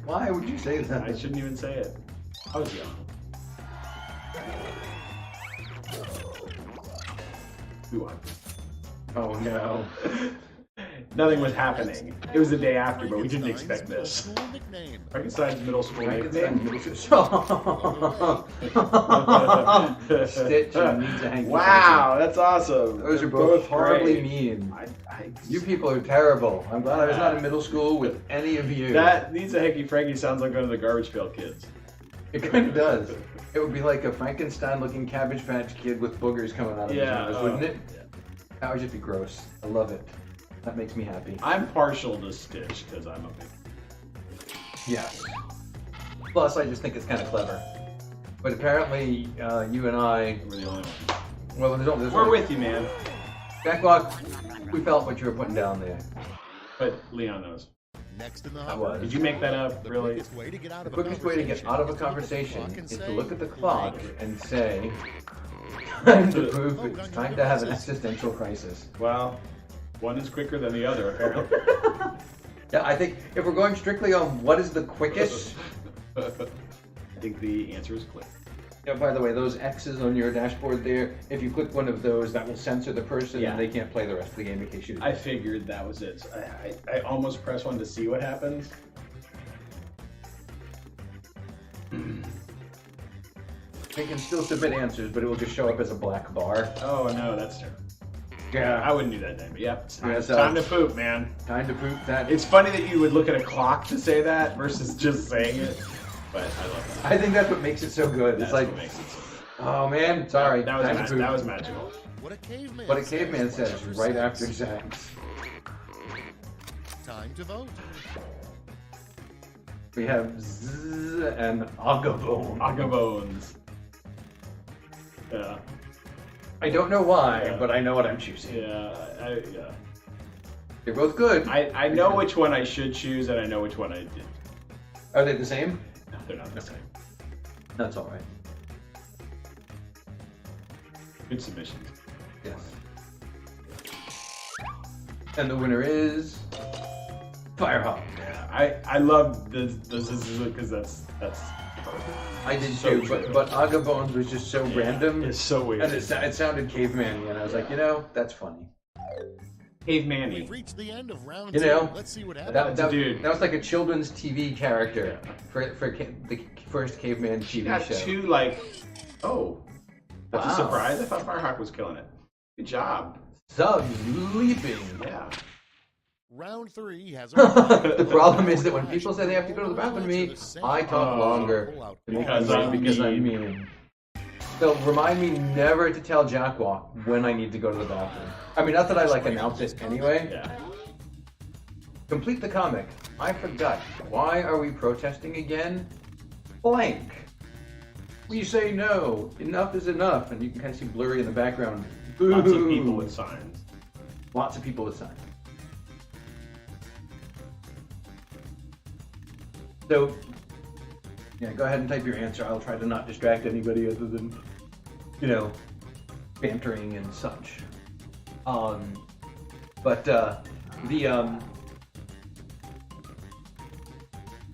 Why would you say that? I shouldn't even say it. I was young. Who won? Oh no. Nothing was happening. It was the day after, but we didn't expect this. Frankenstein's middle school nickname. Stitch and needs a hanky. Wow, that's awesome. Those They're are both horribly great. mean. I, You people are terrible. I'm glad I was not in middle school with any of you. that needs a hanky Frankie sounds like one of the Garbage Pail Kids. It kind of does. It would be like a Frankenstein-looking Cabbage Patch Kid with boogers coming out of his nose, wouldn't it? Yeah. That would just be gross. I love it. That makes me happy. I'm partial to Stitch because I'm a big. Yes. Plus, I just think it's kind of clever. But apparently, you and I... We're the only one. Well, there's We're only... with you, man. Jacklock, we felt what you were putting down there. But Leon knows. Next in the I hopper. was. Did you make that up? The Really? quickest way to get out The of a quickest way to get out of a conversation conversation is is to to look at the clock clock and say, time to prove it's time to have an existential crisis. Well, one is quicker than the other, apparently. Yeah, I think if we're going strictly on what is the quickest, I think the answer is clear. yeah, by the way, those X's on your dashboard there, if you click one of those, that will censor the person Yeah. and they can't play the rest of the game in case you I figured that was it. I almost pressed one to see what happens. They can still submit answers, but it will just show up as a black bar. Oh no, that's terrible. Yeah, I wouldn't do that, Damon. Yep, it's time, Yeah, it's so- time to poop, man. time to prove that. It's funny that you would look at a clock to say that versus just saying it, but I love that. I think that's what makes it so good. That's It's like, what makes it so oh man, sorry. That was, time to poop. that was magical. What a caveman What a caveman says right after sex. Time to vote. We have Z and Agabone. Agabones. Yeah, I don't know why, Yeah. but I know what I'm choosing. yeah, yeah. They're both good. I know which one I should choose, and I know which one I did. Are they the same? No, they're not the same. That's all right. Good submissions. Yes. And the winner is Firehawk. Yeah, I love this because that's perfect. I did So too, true. but Agabones was just so random, It's so weird. and it sounded caveman-y, and I was like, you know, that's funny. Caveman-y. We've reached the end of round You 2. know, Let's see what That, happens. that, Dude. that was like a children's TV character Yeah. for the first caveman TV Got show. two like, oh, that's Wow. a surprise. I thought Firehawk was killing it. Good job. Subs leaping. Yeah. Round 3 has The problem is that when people say they have to go to the bathroom to me, I talk Oh. longer Because I'm because I'm mean. mean. So remind me never to tell Jackwalk when I need to go to the bathroom. I mean, not that I like announce it anyway. Yeah. Complete the comic. I forgot. Why are we protesting again? Blank. We say no. Enough is enough. And you can kind of see blurry in the background. Lots of Boo. people with signs. Lots of people with signs. So, yeah, go ahead and type your answer. I'll try to not distract anybody other than, you know, bantering and such. But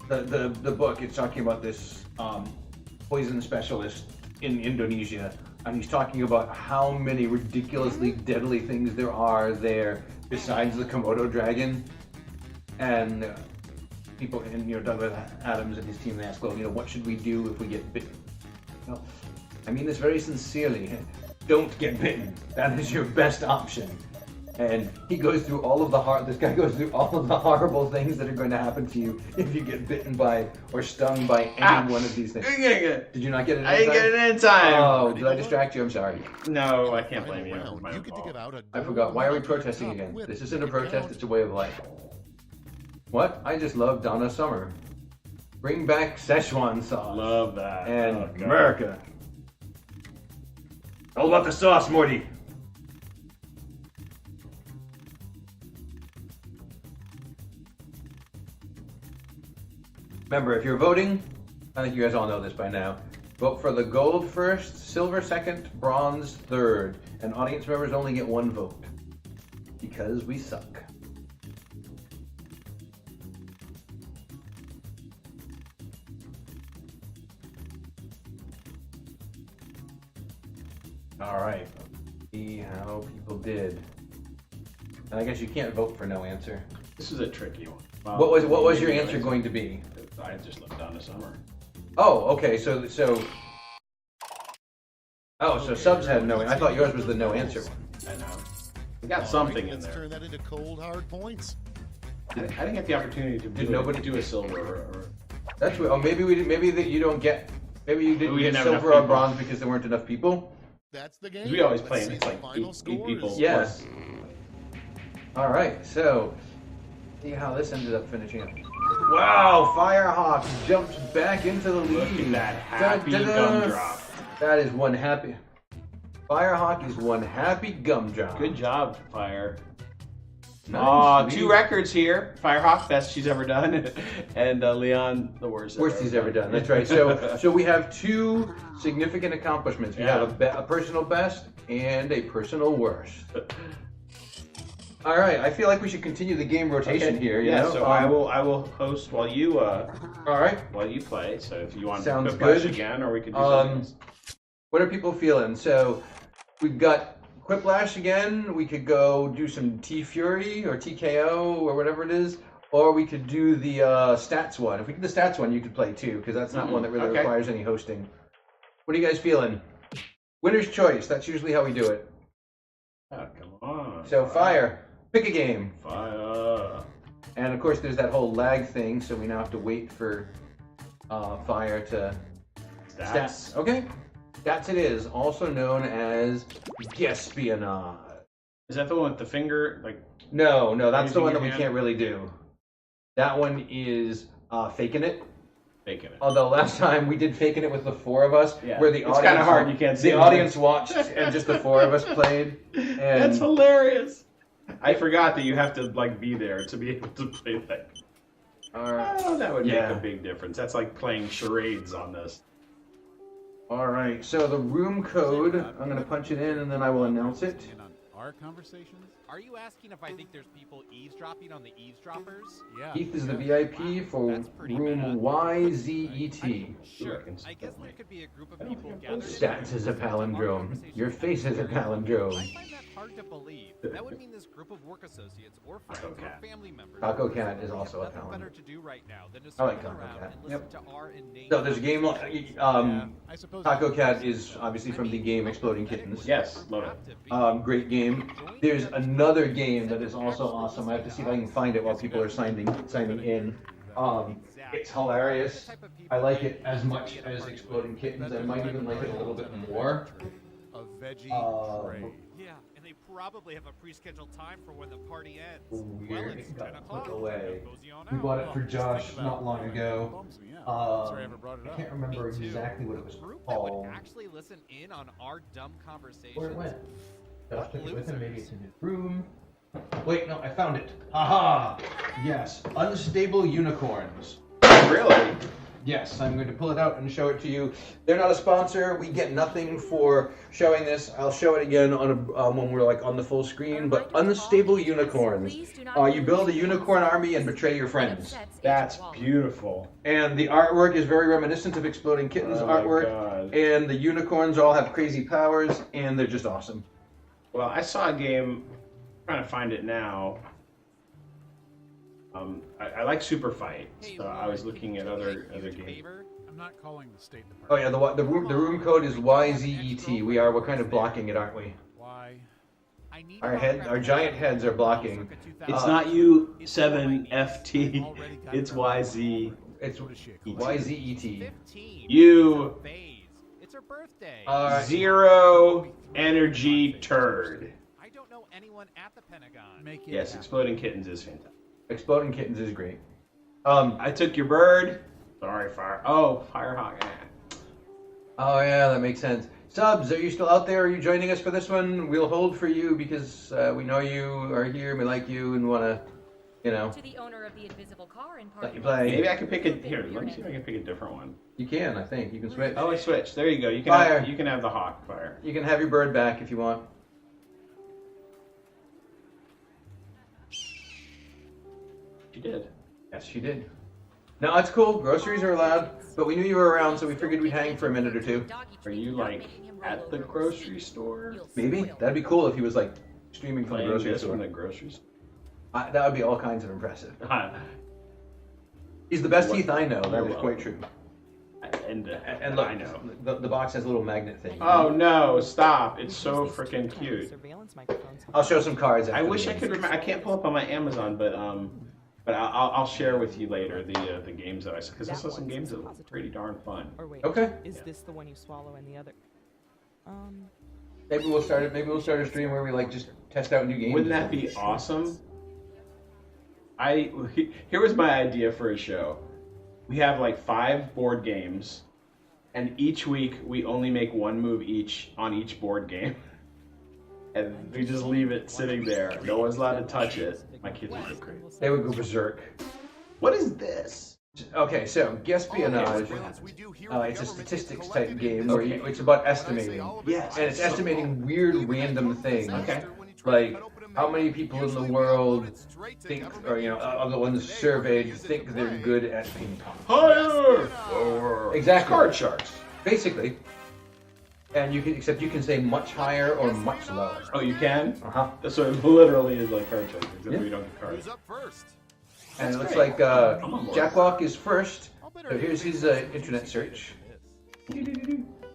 the book, it's talking about this poison specialist in Indonesia, and he's talking about how many ridiculously deadly things there are there besides the Komodo dragon. And people, and Douglas Adams and his team, they ask, well, what should we do if we get bitten? Well, I mean this very sincerely. Don't get bitten. That is your best option. And he goes through all of this guy goes through all of the horrible things that are going to happen to you if you get bitten by or stung by any one of these things. Did you not get it in I didn't get it in time. Oh, did I distract you? I'm sorry. No, I can't blame Final you. round, My you own get to fault. give out a I forgot. Why are we gold protesting cup again? with This isn't a the protest, count. it's a way of life. What? I just love Donna Summer. Bring back Szechuan sauce. Love that. And Oh, God. America. All about the sauce, Morty. Remember, if you're voting, I think you guys all know this by now, vote for the gold first, silver second, bronze third, and audience members only get one vote. Because we suck. Alright, see how people did. And I guess you can't vote for no answer. This is a tricky one. Well, What was your answer going to be? I just looked down to summer. Oh, okay, so subs had no. I thought yours was the no answer one. I know. We got something in Let's there. turn that into cold hard points. I didn't get the opportunity to Did nobody do a silver or That's weird. Oh, maybe that you don't get Maybe you didn't We get didn't have enough silver or people. bronze because there weren't enough people. That's the game. We always Let's play see and it's the like final eight people. scores. Yeah. plus. All right, so see how this ended up finishing up. Wow, Firehawk jumps back into the lead. Look at that happy Da-da-da. gumdrop. That is one happy. Firehawk is one happy gumdrop. Good job, Fire. Nice. 2 records here. Firehawk, best she's ever done, and Leon, the worst. Worst he's ever done. That's right. So we have 2 significant accomplishments. We Yeah. have a personal best and a personal worst. All right, I feel like we should continue the game rotation here. You know? So I will host while you All right. play. So if you want Sounds to Quiplash good. again, or we could do something else. What are people feeling? So we've got Quiplash again. We could go do some T-Fury or TKO or whatever it is. Or we could do the stats one. If we did the stats one, you could play too, because that's not one that really Okay. requires any hosting. What are you guys feeling? Winner's choice. That's usually how we do it. Oh, come on. So Fire, pick a game. Fire. And of course, there's that whole lag thing, so we now have to wait for Fire to Stats. Okay. Stats it is, also known as Espionage. Is that the one with the finger? Like, No, that's the Using one your that we hand? can't really do. That one is Faking It. faking it. Although last time we did Faking It with the 4 of us, Yeah. where the It's audience kinda hard, you can't see the it. audience watched and just the 4 of us played. And That's hilarious. I forgot that you have to like be there to be able to play that. all right. Oh, that would Yeah. make a big difference. That's like playing charades on this. All right. So the room code, I'm going to punch it in and then I will announce it. In on our conversations? Are you asking if I think there's people eavesdropping on the eavesdroppers? Yeah. Keith is the sure. VIP for That's pretty room meta. YZET. Sure. reckons I guess that there might- could be a group of I don't people think it gathered. was. Stats is a palindrome. Your face is a palindrome. I find that hard to believe. That would mean this group of work associates or friends Taco or Cat. family members. Taco Cat is also a have nothing palindrome. better to do right now than to I like circle Taco around Cat. and listen to our inane So there's a game. I suppose Taco Cat is obviously from the game Exploding Kittens. Yes, love it. Great game. There's another game that is also awesome. I have to see if I can find it while people are signing in. It's hilarious. I like it as much as Exploding Kittens. I might even like it a little bit more. a veggie tray. Yeah, and they probably have a pre-scheduled time for when the party ends. Weird. Well, it's It got 10 put o'clock. away. Cozy on We out. bought it for Just Josh think about not long it. ago. Bums me out. Sorry I ever brought it I up. can't remember Me too. exactly what it was A group that would called. actually listen in on our dumb conversations. Where it went. Josh took it with him. Maybe Losers. it's in his room. Wait, no, I found it. Aha! Yes, Unstable Unicorns. Really? Yes, I'm going to pull it out and show it to you. They're not a sponsor. We get nothing for showing this. I'll show it again on when we're like on the full screen. But Unstable Unicorns. You build a unicorn army and betray your friends. That's beautiful. And the artwork is very reminiscent of Exploding Kittens Oh my artwork. God. And the unicorns all have crazy powers, and they're just awesome. Well, I saw a game. I'm trying to find it now. I like Super Fight, Hey, so I Lauren, was can looking you at do me a other huge games. favor? I'm not calling the State Oh Department. yeah, the room code is YZET. We are. We're kind of blocking it, aren't we? Why? I need Our giant heads are blocking. It's not U7FT. It's YZ. It's What is she? YZET. 15. You Phase. It's her birthday. Zero energy turd. I don't know anyone at the Pentagon. Make it Yes, happen. Exploding Kittens is fantastic. Exploding Kittens is great. I took your bird. Sorry, Fire. Oh, Firehawk. Oh yeah, that makes sense. Subs, are you still out there? Are you joining us for this one? We'll hold for you because we know you are here, we like you, and want to, To the owner of the invisible car in let you Park. play. Maybe I can pick a here. Let me see if I can pick a different one. You can, I think. You can switch. Oh, I switched. There you go. You can Fire. have, you can have the Hawk Fire. You can have your bird back if you want. She did. Yes, she did. No, it's cool. Groceries are allowed, but we knew you were around, so we figured we'd hang for a minute or two. Are you like at the grocery store? Maybe that'd be cool if he was like streaming from the Playing grocery this store. from the grocery store. That would be all kinds of impressive. and He's the best teeth I know. That is quite true. And look, I know. the box has a little magnet thing. Oh no! Stop! It's so freaking cute. I'll show some cards. I after wish the I game. could remember. I can't pull up on my Amazon, but But I'll share with you later the games that I saw, because I saw some games that were pretty darn fun. Or wait, Okay. is this the one you swallow and the other? Maybe we'll start a stream where we like just test out new games. Wouldn't that be awesome? Here was my idea for a show. We have like 5 board games, and each week we only make one move each on each board game. And we just leave it sitting there. No one's allowed to touch it. My kids would go crazy. They would go berserk. What is this? Okay, so Guespionage. It's a statistics type game where it's about estimating. Yes. And it's estimating weird random things. Okay. Like how many people in the world think, or of the ones surveyed, think they're good at ping pong. Higher! Or Exactly. Card sharks. Basically. And you can say much higher or much lower. Oh, you can? Uh-huh. So it literally is like card sharks, except Yeah. we don't get cards. Who's up first? And it looks great. like I'm on board. Jack Walk is first. So here's his internet search.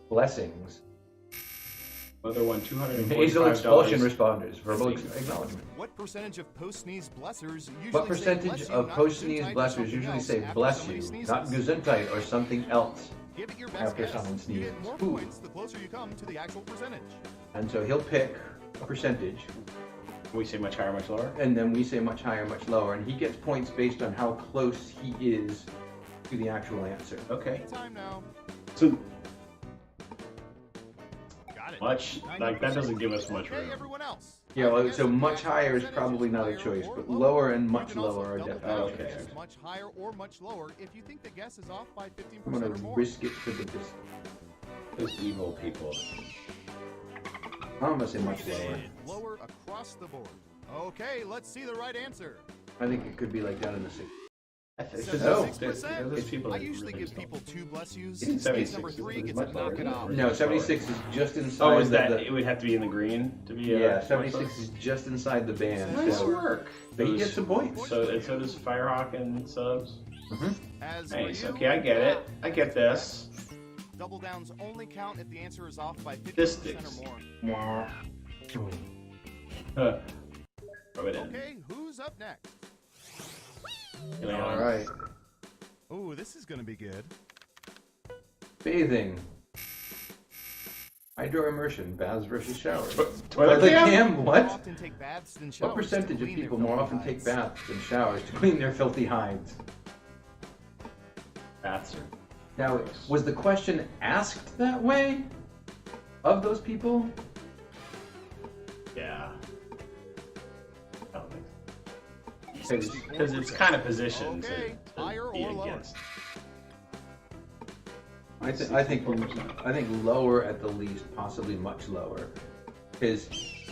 Blessings. Other one, Nasal expulsion $245. responders. Verbal acknowledgement. What percentage of post-sneeze blessers usually What say percentage bless you, of not post-sneeze Gesundheit, or blessers something usually else say after bless somebody you, sneezes? not Gesundheit or something else? Give it your best after guess. someone You sneezes? get more Ooh. points the closer you come to the actual percentage. And so he'll pick a percentage, We say much higher, much lower? and then we say much higher, much lower, and he gets points based on how close he is to the actual answer. Okay. Time now. So Got it. much, like that doesn't give us much Okay, room. everyone else. Yeah, well, so much higher is probably not a choice, but lower and much You can also lower are double definitely. down Okay. and choose much higher or much lower if you think the guess is off by 15% I'm gonna or more. risk it for the biscuit. Those evil people. I'm gonna say much lower. Lower across the board. Okay, let's see the right answer. I think it could be like down in the 60s. No, 76%. those people I are usually really give dumb. people 2 bless yous. It's Space number 76. 3 It's gets much to knock lower. it off. No, 76 is just inside Oh, is that the it would have to be in the green to be? yeah, 76 is just inside the band. Nice So work. but he gets some points. So does Firehawk and subs. As for Nice. you, Okay, I get it. I get this. double downs only count if the answer is off by 50% This or more. Throw it in. Okay, who's up next? All right, Ooh, this is gonna be good. bathing. Hydro immersion, baths versus showers. Toilet Toilet cam? cam? More What? often take baths than showers What to percentage of clean their people more filthy often take hides? baths than showers to clean their filthy hides? Baths are. Now, was the question asked that way of those people? Yeah. I don't think so. Because it's kind of positioned Okay, to higher be or lower? against. I think lower at the least, possibly much lower, because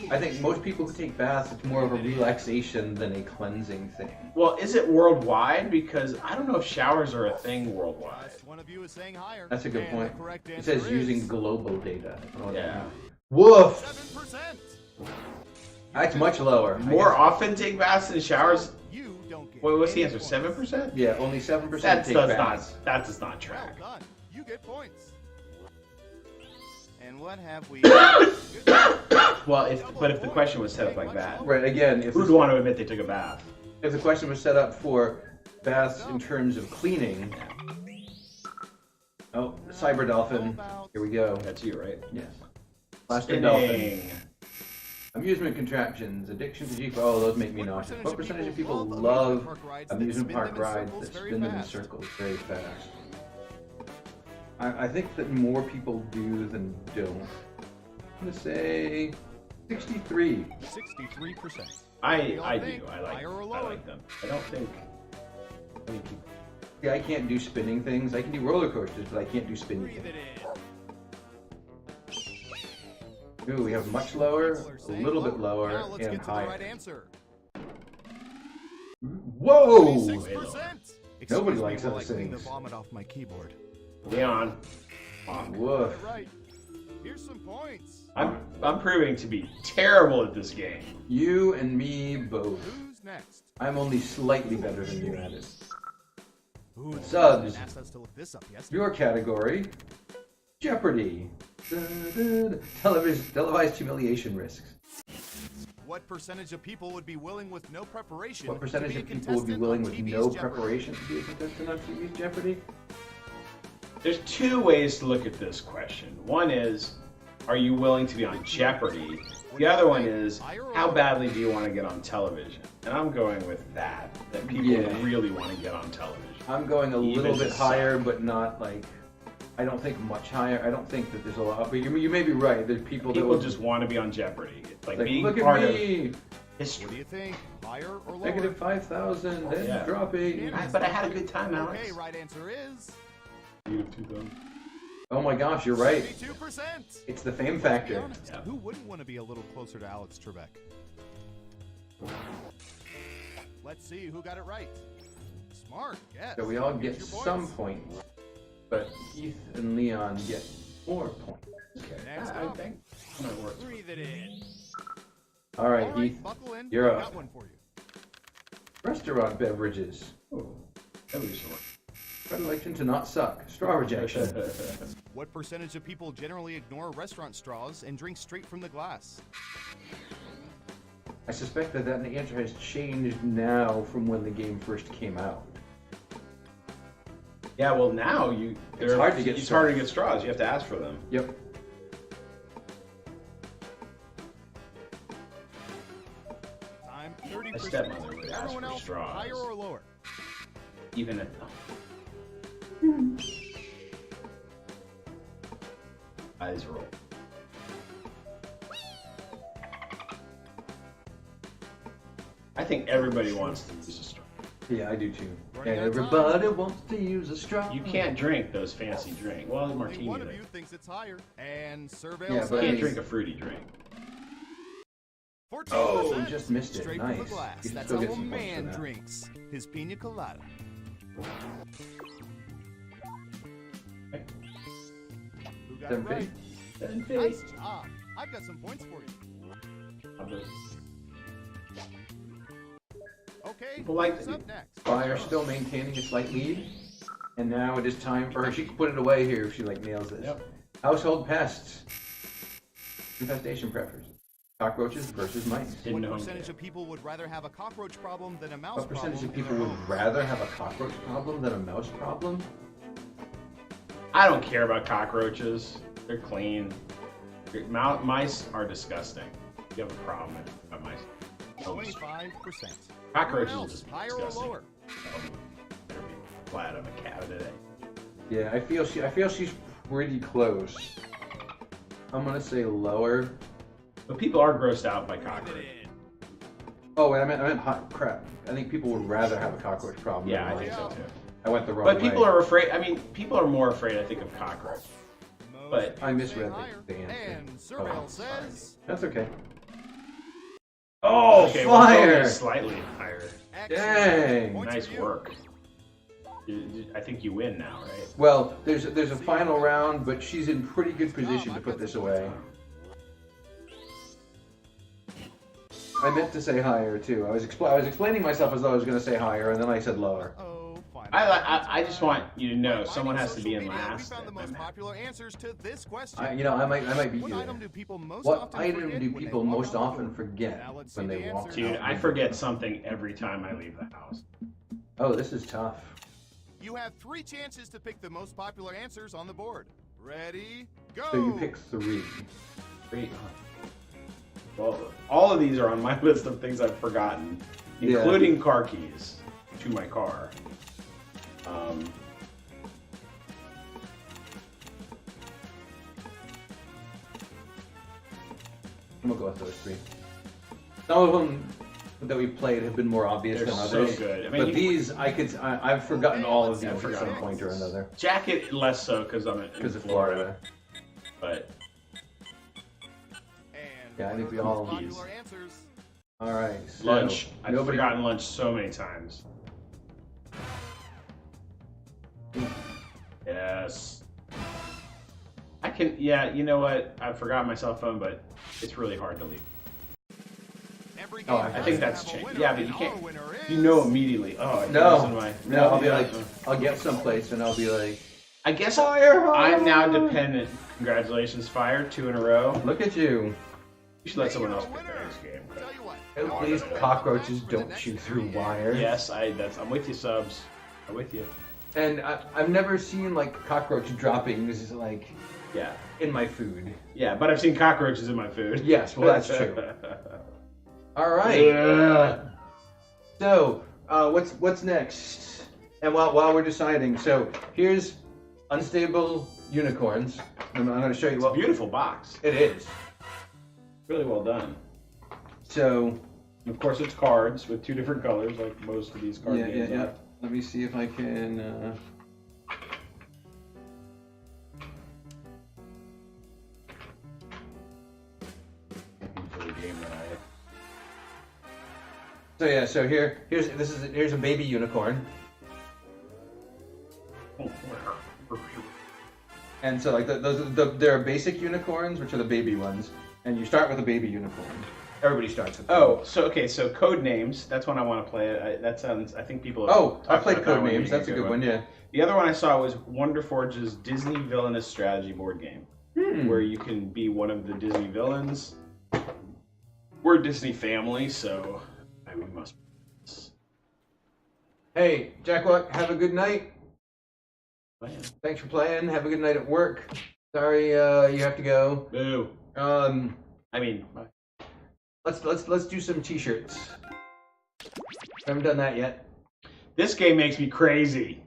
I think most people who take baths, it's more of a relaxation than a cleansing thing. Well, is it worldwide? Because I don't know if showers are a thing worldwide. Last one of you is saying higher. That's a good And point. the correct It answer says using is global data. Oh, Yeah. Woof! 7%. That's much lower. I More guess. often take baths than showers? You don't get Wait, what's the any answer? points. 7%? Yeah, only 7% That take does baths. not. That does not Well track. done. You get points. And what have we? Well, if the question was set up like that, Right, again, if who'd the, want to admit they took a bath? if the question was set up for baths in terms of cleaning. Oh, Cyber Dolphin. Here we go. That's you, right? Yes. Plastered Dolphin. Spinning. Amusement contraptions, addiction to Jeep. Oh, those make me nauseous. What percentage of people love amusement park rides that spin them in circles very fast? I think that more people do than don't. I'm gonna say 63. 63%. I do. think I like. higher or I lower? like them. I don't think. I mean, Yeah, I can't do spinning things. I can do roller coasters, but I can't do spinning Breathe things. it in. Ooh, we have much lower, People are a saying little bit Now lower, let's and get to the higher. right answer. Whoa! 26%. Nobody Excuse me likes while those I clean the things. vomit off my keyboard. Leon. Woof. Right. Here's some points. I'm proving to be terrible at this game. You and me both. Who's next? I'm only slightly better than you at it. Ooh, Subs. asked us to look this up yesterday. Your category, Jeopardy. Televised humiliation risks. What percentage of people would be willing with no preparation? What percentage to of be a people would be contestant willing on with TV's no Jeopardy? preparation to be a contestant on TV's Jeopardy? There's two ways to look at this question. One is, are you willing to be on Jeopardy? The other one is, how badly do you want to get on television? And I'm going with that people really want to get on television. I'm going a Even little bit to higher, suck. but not like, I don't think much higher. I don't think that there's a lot, but you may be right. There's people that People will just want to be on Jeopardy. It's like, like, being look part at of me, What do history. you think? Higher or lower? negative 5,000, then yeah. dropping. But I had a good time, Alex. Okay, right answer is Oh my gosh, you're right. 32%. It's the fame Be factor. honest, Yeah. who wouldn't want to be a little closer to Alex Trebek? Let's see who got it right. Smart, yes. So we all Here's get your points. some points, but Keith and Leon get 4 points. Next I up, think might work. Breathe it in. All right, all Keith, right, buckle in. you're I up. got one for you. Restaurant beverages. Ooh, that was short. Predilection to not suck. Straw rejection. What percentage of people generally ignore restaurant straws and drink straight from the glass? I suspect that that answer has changed now from when the game first came out. Yeah, well now It's hard to get it's straws. harder to get straws. You have to ask for them. Yep. Time My 30%. stepmother would ask Everyone for else, straws. higher or lower? Even at eyes roll. I think everybody wants to use a straw. Yeah, I do too. Running out of Everybody wants to use a straw. You can't drink those fancy drinks. Well, Only martini. one of they- you thinks it's higher. And survey Yeah, says but You I can't mean- drink a fruity drink. 14%. Oh, we just missed it. Straight Nice. from the glass. You should That's still how get a some points for man that. drinks his pina colada. Who got it 750. right? Nice job. I've got some points for you. Okay, People like who's to- up next? Fire still maintaining a slight lead. And now it is time for her. She can put it away here if she like nails this. Yep. Household pests. Infestation preferences. Cockroaches versus mice. Didn't What know. percentage of people would rather have a cockroach problem than a mouse What percentage problem? of people would rather have a cockroach problem than a mouse problem? I don't care about cockroaches. They're clean. Mice are disgusting. You have a problem with mice. 25%. Cockroaches Everyone are else, just higher or disgusting. lower? Better be glad I'm a cat today. Yeah, I feel she's pretty close. I'm gonna say lower. But people are grossed out by Breathe cockroaches. it in. Oh, wait, I meant hot crap. I think people would rather have a cockroach problem. Yeah, than I think mice. so too. I went the wrong But way. people are afraid. I mean, people are more afraid, I think, of cockroaches. But I Most misread say the higher. answer. And survey Oh, says That's okay. oh, okay, well, it's fire! only slightly higher. excellent. Dang. Points Nice for you. work. I think you win now, right? Well, there's a final round, but she's in pretty good position to put this away. I meant to say higher too. I was explaining myself as though I was going to say higher, and then I said lower. Oh, fine. I just want you to know someone Finding has to be in social media, last. We found the most popular answers to this question. I might beat What you item there. do people most What often item forget do when they people walk most out the often door? forget Now let's when see they the walk answers. Dude, I forget something every time I leave the house. Oh, this is tough. You have 3 chances to pick the most popular answers on the board. Ready? Go! So you pick 3. Great. Well, all of these are on my list of things I've forgotten, Yeah. including car keys to my car. I'm gonna go with those 3. Some of them that we played have been more obvious They're than so others. good. I mean, but you- these, I've forgotten all of these I've at forgotten some all point or these. another Jacket less so because I'm in because of Florida. Florida. But And Yeah, I think what we are the all- most popular answers? All right. So lunch, I've nobody. forgotten lunch so many times. Yes. I can, yeah, you know what? I forgot my cell phone, but it's really hard to leave. Every Oh, game I has think to that's have a changed. winner, Yeah, but you and can't- our winner You is- know immediately. Oh, I No, listen to my- no, I'll be yeah. like, I'll get someplace and I'll be like, I guess Fire! I'm now dependent. Congratulations, Fire, 2 in a row. look at you. You should let someone else pick the next game. Tell you what. At least cockroaches don't chew through wires. Yes, I'm with you, Subs. I'm with you. And I've never seen like cockroach droppings like Yeah. in my food. Yeah, but I've seen cockroaches in my food. Yes, well that's true. All right. Yeah. So what's next? And while we're deciding, so here's unstable unicorns. I'm going to show you It's what a beautiful box. it is. Really well done. So Of course, it's cards with 2 different colors, like most of these card games are. Let me see if I can. So here's a baby unicorn. And so like there are basic unicorns, which are the baby ones, and you start with a baby unicorn. Everybody starts with. So code names. That's one I want to play. That sounds. I think people. I played code names. That's a good one. Yeah. The other one I saw was Wonderforge's Disney Villainous Strategy board game, where you can be one of the Disney villains. We're a Disney family, so we must. Hey, Jackwalk, have a good night. Man. Thanks for playing. Have a good night at work. Sorry, you have to go. Boo. Bye. Let's do some t-shirts. Haven't done that yet. This game makes me crazy.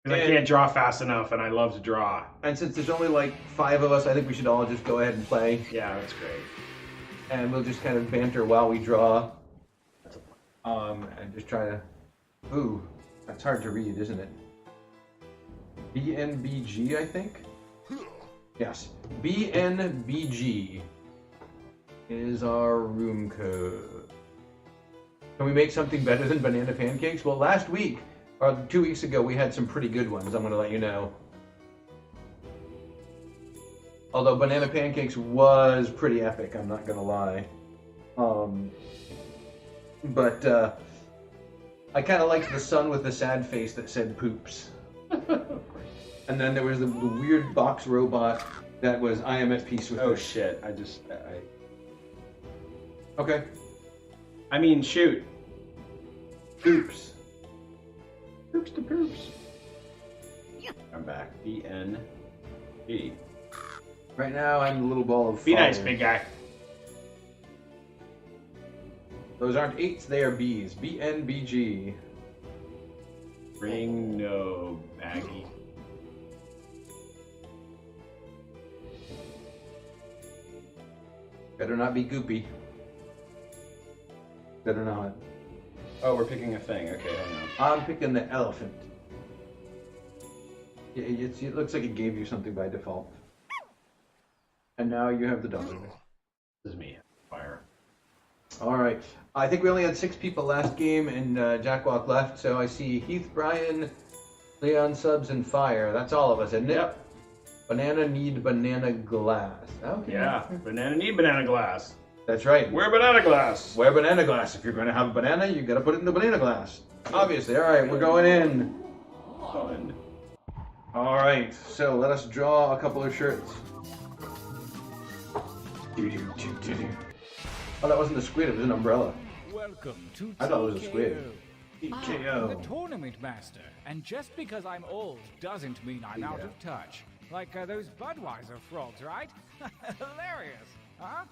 Because I can't draw fast enough, and I love to draw. And since there's only like 5 of us, I think we should all just go ahead and play. Yeah, that's great. And we'll just kind of banter while we draw. And just try to... Ooh, that's hard to read, isn't it? BNBG, I think? Yes. BNBG is our room code. Can we make something better than banana pancakes? Well, last week, or 2 weeks ago, we had some pretty good ones, I'm going to let you know. Although banana pancakes was pretty epic, I'm not going to lie. But I kind of liked the son with the sad face that said poops. And then there was the weird box robot that was I am at peace with Oh it. shit, Okay. I mean, shoot. Poops. Poops to poops. I'm back. BNB. Right now I'm the little ball of fire. Be nice, big guy. Those aren't 8s, they are B's. BNBG. Bring no baggy. Better not be goopy. Better not. Oh, we're picking a thing. Okay, hang on. I'm picking the elephant. It looks like it gave you something by default. And now you have the dog. This is me. Fire. Alright. I think we only had 6 people last game and Jackwalk left, so I see Heath, Brian, Leon, Subs, and Fire. That's all of us, isn't it? Yep. Banana need banana glass. Okay. Yeah, banana need banana glass. That's right. Wear banana glass. Wear banana glass. If you're going to have a banana, you got to put it in the banana glass. Obviously. All right, we're going in. Fun. All right, so let us draw a couple of shirts. Oh, that wasn't a squid. It was an umbrella. Welcome to I thought it was a squid. TKO. The tournament master. And just because I'm old doesn't mean I'm out of touch. Like those Budweiser frogs, right? Hilarious, huh?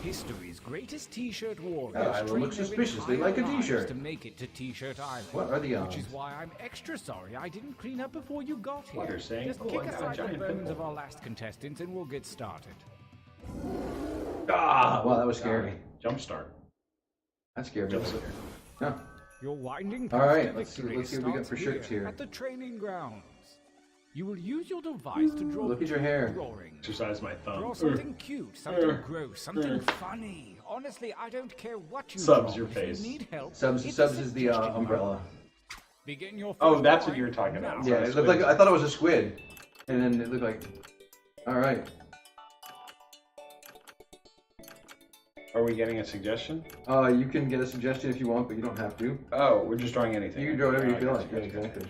History's greatest T-shirt warriors. I look suspiciously like a T-shirt. To make it to T-shirt Island. What are the odds? Which is why I'm extra sorry I didn't clean up before you got here. What they're saying? Just kick aside the bones of our last contestants and we'll get started. Ah, wow, that was scary. Jump start. That scared me. No. Your winding All right, path to let's see what we got for shirts here. At the training grounds. You will use your device to draw. Look at your hair. Drawings. Exercise my thumb. Draw something cute, something gross, something funny. Honestly, I don't care what you Subs draw. your If face. you need help, Subs is the umbrella. Begin your Oh, first that's what drawing you were talking now. about. Yeah, it looked like I thought it was a squid, and then it looked like. All right. Are we getting a suggestion? You can get a suggestion if you want, but you don't have to. Oh, we're just drawing anything. You can draw whatever you feel Oh, like. Yeah, exactly.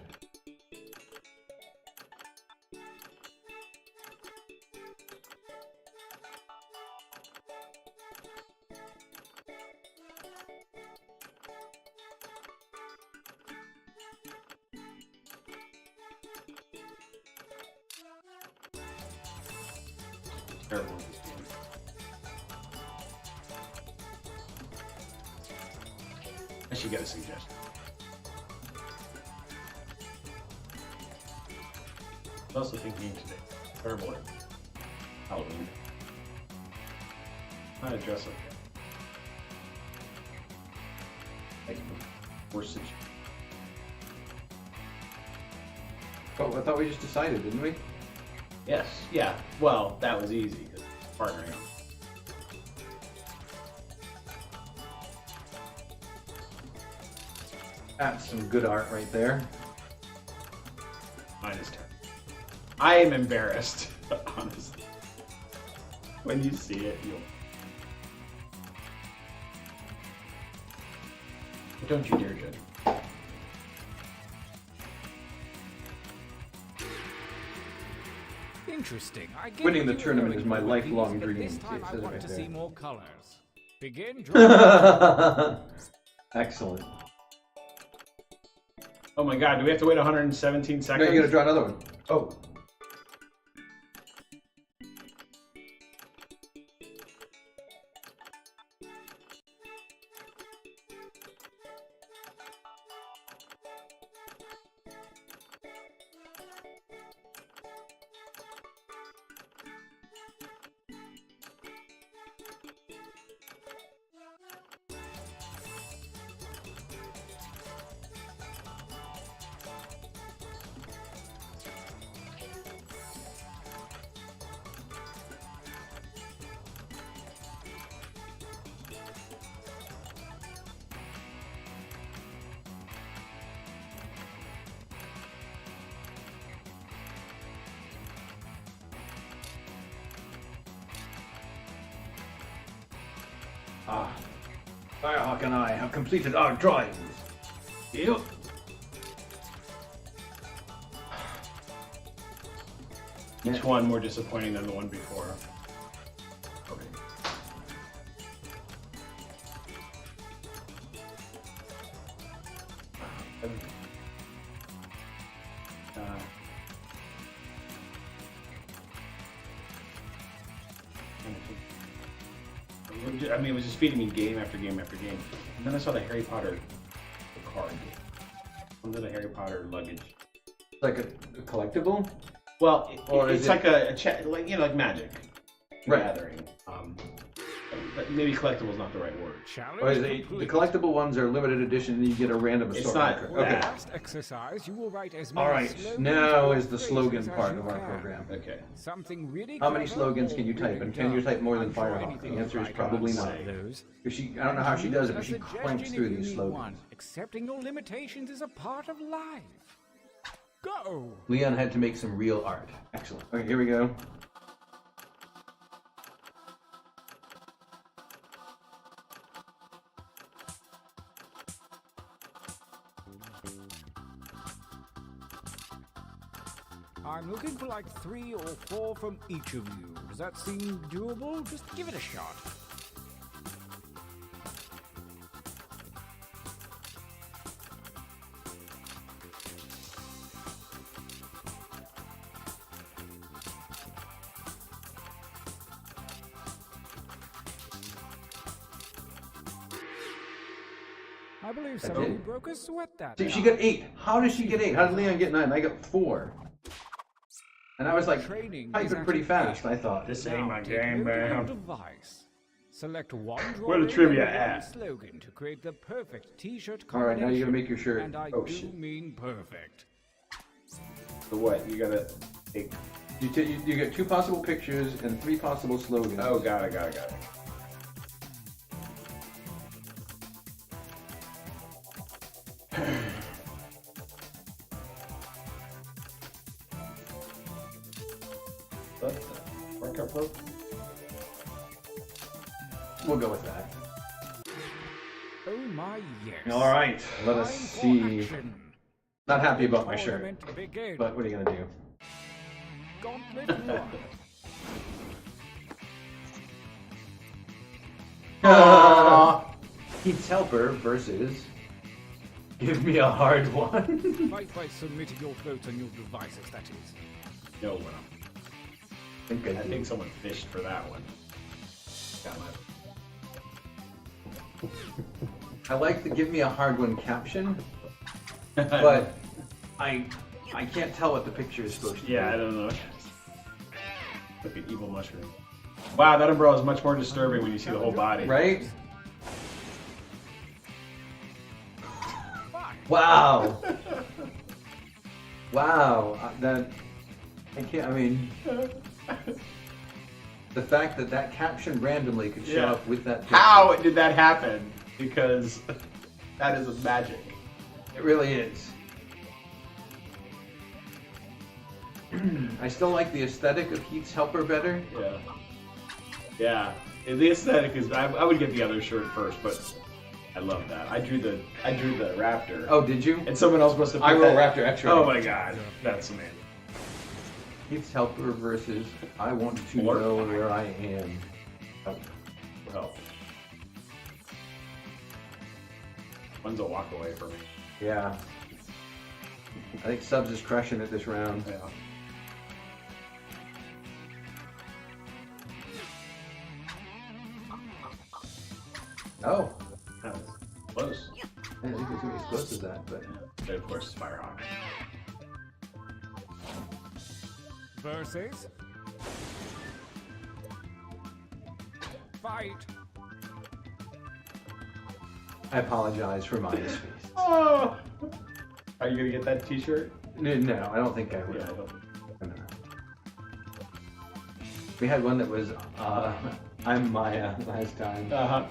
Terrible with this game. I should get a suggestion. I was also thinking today. Terrible at Halloween. How to dress like that. Like, worst situation. Oh, I thought we just decided, didn't we? Yes, yeah. Well, that was easy because partnering up. That's some good art right there. Mine is terrible. I am embarrassed, honestly. When you see it, you'll. But don't you dare judge. Interesting. Winning the tournament is my lifelong dream. This time I want to see more colors. Begin drawing. Excellent. Oh my god, do we have to wait 117 seconds? No, you gotta draw another one. Oh. Firehawk and I have completed our drawings. Yep. Each one more disappointing than the one before. Okay. I mean, it was just feeding me game after game after game. And then I saw the Harry Potter card. Under the Harry Potter luggage. Like a collectible? Well, it's like like, you know, like Magic. Right. Gathering. But maybe collectible is not the right word. Or is it, the collectible ones are limited edition and you get a random assortment. It's not okay. Last exercise, you will write as many Alright, now is the slogan part of our program. Okay. Something really How many slogans can you type? And can you type more than Firehawk? The answer is probably not. I don't know how she does it, but she cranks through these slogans. Accepting your limitations is a part of life. Go! Leon had to make some real art. Excellent. Okay, here we go. I'm looking for like 3 or 4 from each of you. Does that seem doable? Just give it a shot. I believe somebody broke a sweat that See, she got 8. How did she get 8? How did Leon get 9? I got 4. And I was like, typing pretty fast, I thought. This ain't my game, man. Device. Select one Where the trivia at? Slogan to create the perfect T-shirt Alright, now you gotta make your shirt. And I do mean perfect. So what? You gotta take... You get 2 possible pictures and 3 possible slogans. Oh, got it. We'll go with that. Oh my yes. Alright, let us see. Not happy about my shirt, but what are you gonna do? Gauntlet 1. Keith's Helper versus Give Me a Hard One. Fight by submitting your votes on your devices, that is. No, we're not. I think someone fished for that one. I like the give me a hard one caption, but I can't tell what the picture is supposed to be. Yeah, I don't know. Look at evil mushroom. Wow, that umbrella is much more disturbing when you see the whole body. Right? Wow. Wow. That I can't. I mean, the fact that caption randomly could show up with that picture. How did that happen? Because that is a magic. It really is. I still like the aesthetic of Heath's Helper better. Yeah. Yeah. The aesthetic is. I would get the other shirt first, but I love that. I drew the raptor. Oh, did you? And someone else must have. I wrote Raptor X-ray. Oh my god, that's amazing. Heath's Helper versus I want to know where I am. Help. One's a walk away for me. Yeah. I think Subs is crushing it this round. Yeah. Oh. That was close. I didn't think it was going to be as close as that, but... But of course, Firehawk. Versus... Fight! I apologize for Maya's face. Oh! Are you going to get that t-shirt? No, I don't think I will. Yeah, I don't. No. We had one that was, I'm Maya last time. Uh-huh.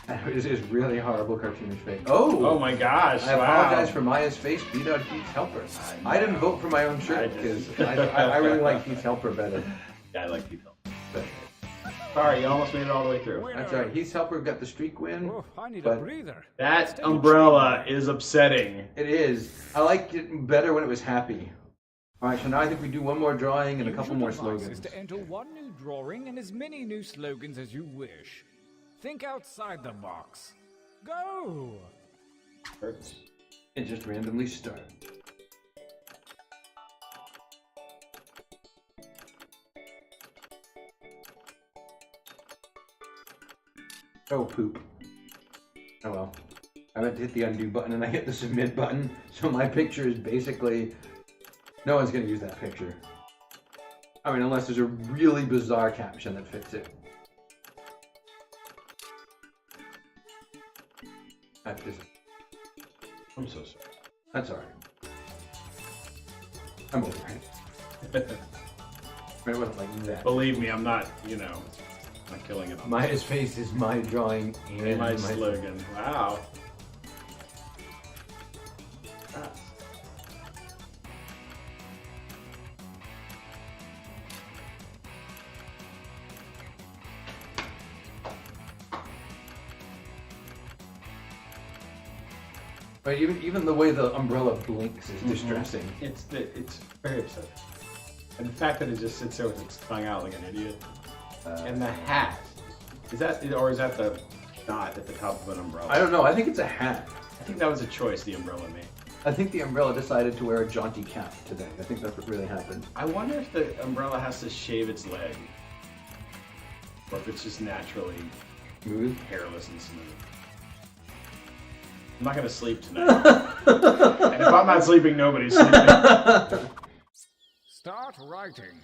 It was really horrible cartoonish face. Oh! Oh my gosh, I apologize for Maya's face. Beat out Heath's Helper. I didn't vote for my own shirt because I really like Heath's Helper better. Yeah, I like Heath's Helper. Sorry, you almost made it all the way through. That's right. Heath's Helper got the streak win. Oh, I need a breather. That umbrella is upsetting. It is. I liked it better when it was happy. Alright, so now I think we do one more drawing and a couple more slogans. Is to enter one new drawing and as many new slogans as you wish. Think outside the box. Go! It just randomly started. Oh, poop. Oh well. I meant to hit the undo button and I hit the submit button, so my picture is basically... No one's going to use that picture. I mean, unless there's a really bizarre caption that fits it. That isn't. I'm so sorry. That's alright. I'm over it. It wasn't like that. Believe me, I'm not, not killing it. Maya's face is my drawing and my slogan. Wow. But even the way the umbrella blinks is distressing. It's very upsetting. And the fact that it just sits there with its tongue out like an idiot. And the hat. Is that the knot at the top of an umbrella? I don't know. I think it's a hat. I think that was a choice the umbrella made. I think the umbrella decided to wear a jaunty cap today. I think that's what really happened. I wonder if the umbrella has to shave its leg. Or if it's just naturally smooth, hairless and smooth. I'm not going to sleep tonight. And if I'm not sleeping, nobody's sleeping. Start writing.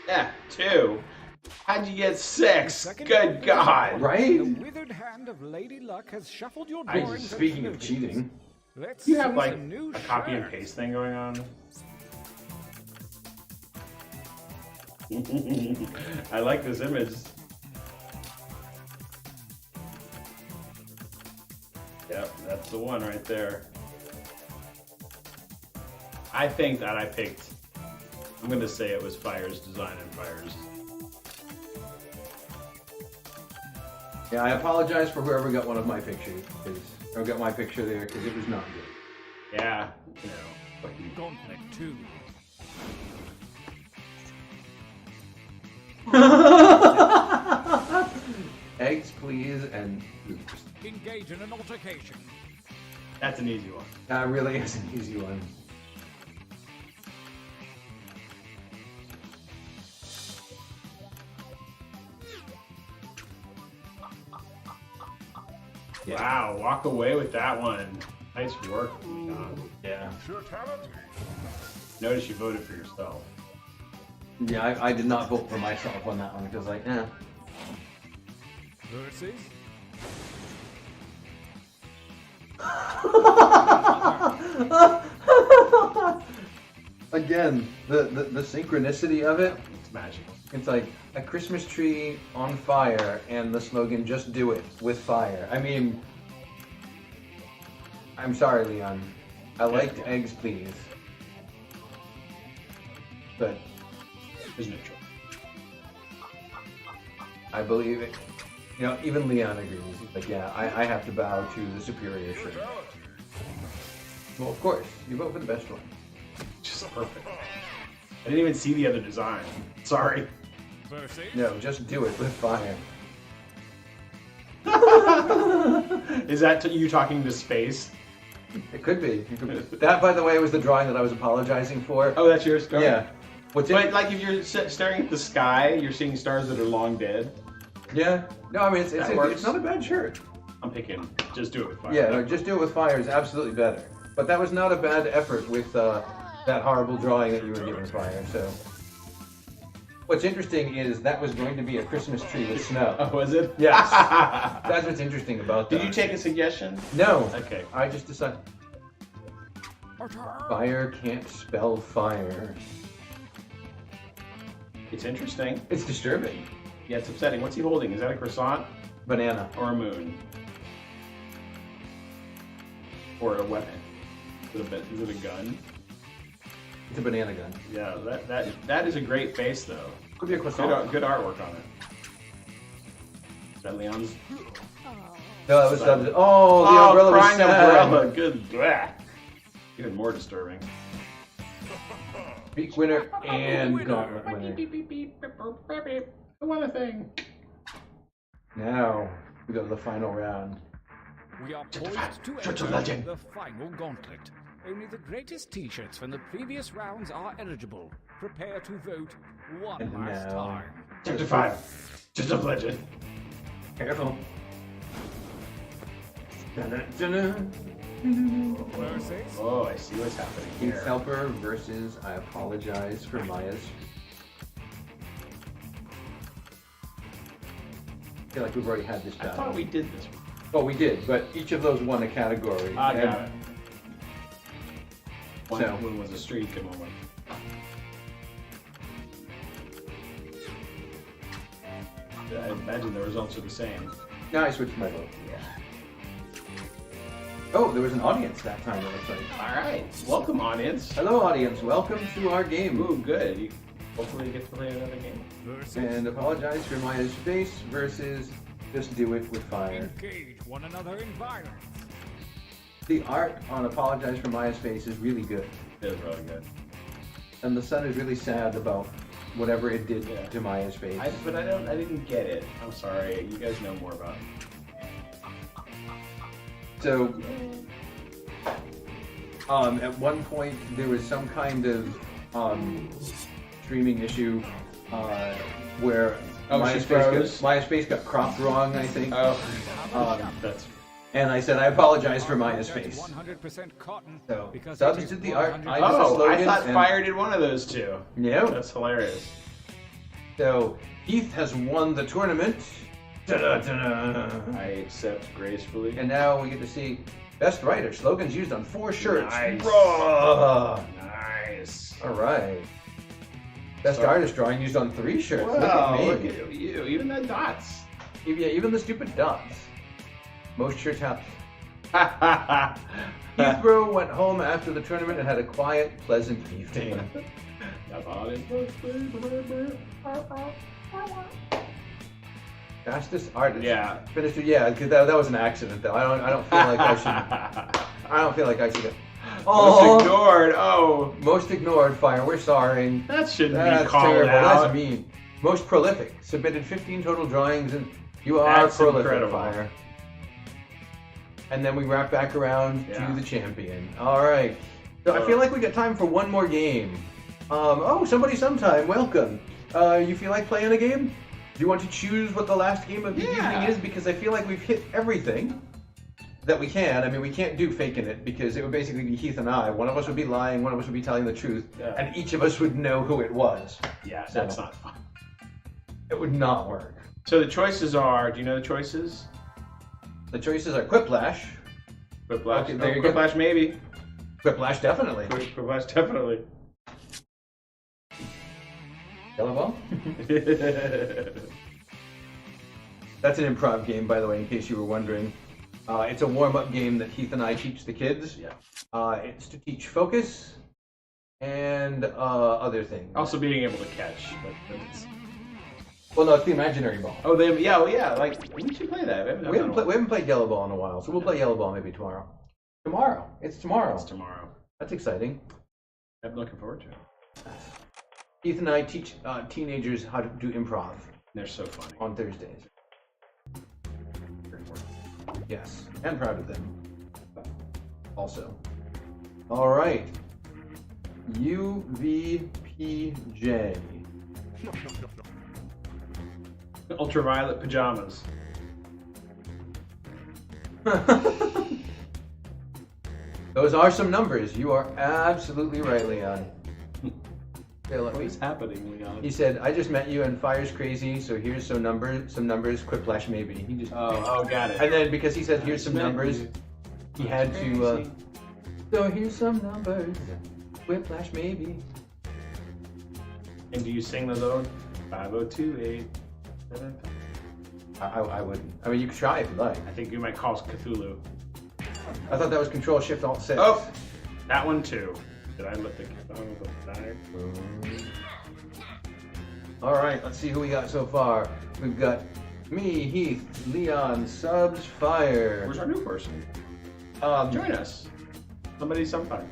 Yeah, 2. How'd you get 6? Good God! Right? The withered hand of Lady Luck has shuffled your drawings. Speaking of cheating, let's you have like a copy and paste thing going on. I like this image. Yep, that's the one right there. I think that I picked. I'm going to say it was Fire's design and Fire's. Yeah, I apologize for whoever got one of my pictures, or got my picture there, because it was not good. Yeah, you know. Gauntlet 2. Eggs, please, and Engage in an altercation. That's an easy one. that really is an easy one. Yeah. Wow, walk away with that one. Nice work, John. Yeah. Notice you voted for yourself. Yeah, I did not vote for myself on that one because, like, eh. Versus Again, the synchronicity of it. It's magical. It's like a Christmas tree on fire and the slogan, just do it with fire. I mean, I'm sorry, Leon. I liked eggs, please. But It's neutral. I believe it. You know, even Leon agrees. He's like, yeah, I have to bow to the superior shirt. Well, of course. You vote for the best one. Just perfect. I didn't even see the other design. Sorry. versus No, just do it with fire. Is that you talking to space? It could be. That, by the way, was the drawing that I was apologizing for. Oh, that's yours? Yeah. What's But it? like if you're staring at the sky, you're seeing stars that are long dead. Yeah. No, I mean, That works. it's not a bad shirt. I'm picking just do it with fire. Yeah, no, just do it with fire is absolutely better. But that was not a bad effort with that horrible drawing that you were giving fire. So, what's interesting is that was going to be a Christmas tree with snow. Oh, was it? Yes. That's what's interesting about that. Did you take a suggestion? No. Okay. I just decided. Fire can't spell fire. It's interesting. It's disturbing. Yeah, it's upsetting. What's he holding? Is that a croissant Banana. or a moon? Or a weapon? Is it a gun? It's a banana gun. Yeah, that is a great face though. Could be a croissant. Good artwork on it. Is that Leon's? No, that was the umbrella was crying sad. umbrella. Good. Blah. Even more disturbing. Peak winner and gauntlet winner. I want a thing. Now we go to the final round. we are poised to enter the final gauntlet. Only the greatest t-shirts from the previous rounds are eligible. Prepare to vote one And last now- time. Chapter 5. Just a legend. Careful. Dun-dun-dun-dun. Versus Oh, I see what's happening Keith here. Helper versus I apologize for Maya's. I feel like we've already had this I battle. thought we did this. Oh, we did, but each of those won a category. I And- got it. One was a streak and one was... I imagine the results are the same. Now I switched my vote. Oh, there was an audience that time, it looks like. Alright, welcome audience. Hello, audience. Welcome to our game. Ooh, good. You hopefully get to play another game. versus And apologize for Maya's face versus just do it with fire. engage one another in violence. The art on Apologize for Maya's face is really good. It was really good. And the sun is really sad about whatever it did Yeah. to Maya's face. I didn't get it. I'm sorry. You guys know more about it. So, at one point there was some kind of streaming issue where she froze? Maya's face got cropped wrong, I think. That's... And I said, I apologize for Maya's face. 100% cotton. So, because Stubbs it is did the art. 100% I did the Oh, I slogan, thought and- Fire did one of those two. Yeah. That's hilarious. So, Heath has won the tournament. Da-da-da-da. I accept gracefully. And now we get to see Best Writer. Slogans used on 4 shirts. Nice. Raw. Nice. All right. Best Artist drawing used on 3 shirts. Wow, look at me. look at you. Even the dots. Yeah, even the stupid dots. Most shirts have. Nice. Heathrow went home after the tournament and had a quiet, pleasant evening. Fastest artist. Yeah. Finisher. Yeah, because that was an accident though. I don't feel like I should. I don't feel like I should. Most ignored. Oh. Most ignored. Fire. We're sorry. That shouldn't That's be called terrible. out. That's mean. Most prolific. Submitted 15 total drawings, and you are That's prolific. incredible. Fire. And then we wrap back around to the champion. All right. So I feel like we got time for one more game. Somebody sometime. Welcome. You feel like playing a game? Do you want to choose what the last game of the evening is? Because I feel like we've hit everything that we can. I mean, we can't do faking it because it would basically be Heath and I. One of us would be lying, one of us would be telling the truth, and each of us would know who it was. Yeah, that's not fun. It would not work. So the choices are, do you know the choices? The choices are Quiplash. Quiplash. Okay, there you go. Quiplash maybe. Quiplash definitely. Quiplash definitely. Yellow ball? That's an improv game, by the way, in case you were wondering. It's a warm-up game that Heath and I teach the kids. Yeah. It's to teach focus and other things. Also being able to catch. But it's... Well, no, it's the imaginary ball. Oh, yeah. Like, we should play that. We haven't played yellow ball in a while, so we'll play yellow ball maybe tomorrow. Tomorrow. It's tomorrow. It's tomorrow. That's exciting. I'm looking forward to it. Heath and I teach teenagers how to do improv. They're so funny. On Thursdays. Yes, and proud of them. Also. All right. UVPJ. Ultraviolet pajamas. Those are some numbers. You are absolutely right, Leon. What is happening, Leon? He said, "I just met you and fire's crazy, so here's some numbers. Quiplash maybe." He just. Oh, got it. And then because he said, "Here's some numbers," he had to. So here's some numbers. Quiplash maybe. And do you sing those own? 5028. I wouldn't. I mean, you could try if you like. I think you might call Cthulhu. I thought that was Control Shift Alt 6. Oh, that one too. Did I let the die? All right, let's see who we got so far. We've got me, Heath, Leon, Subs, Fire. Where's our new person? Join us. Somebody sometime.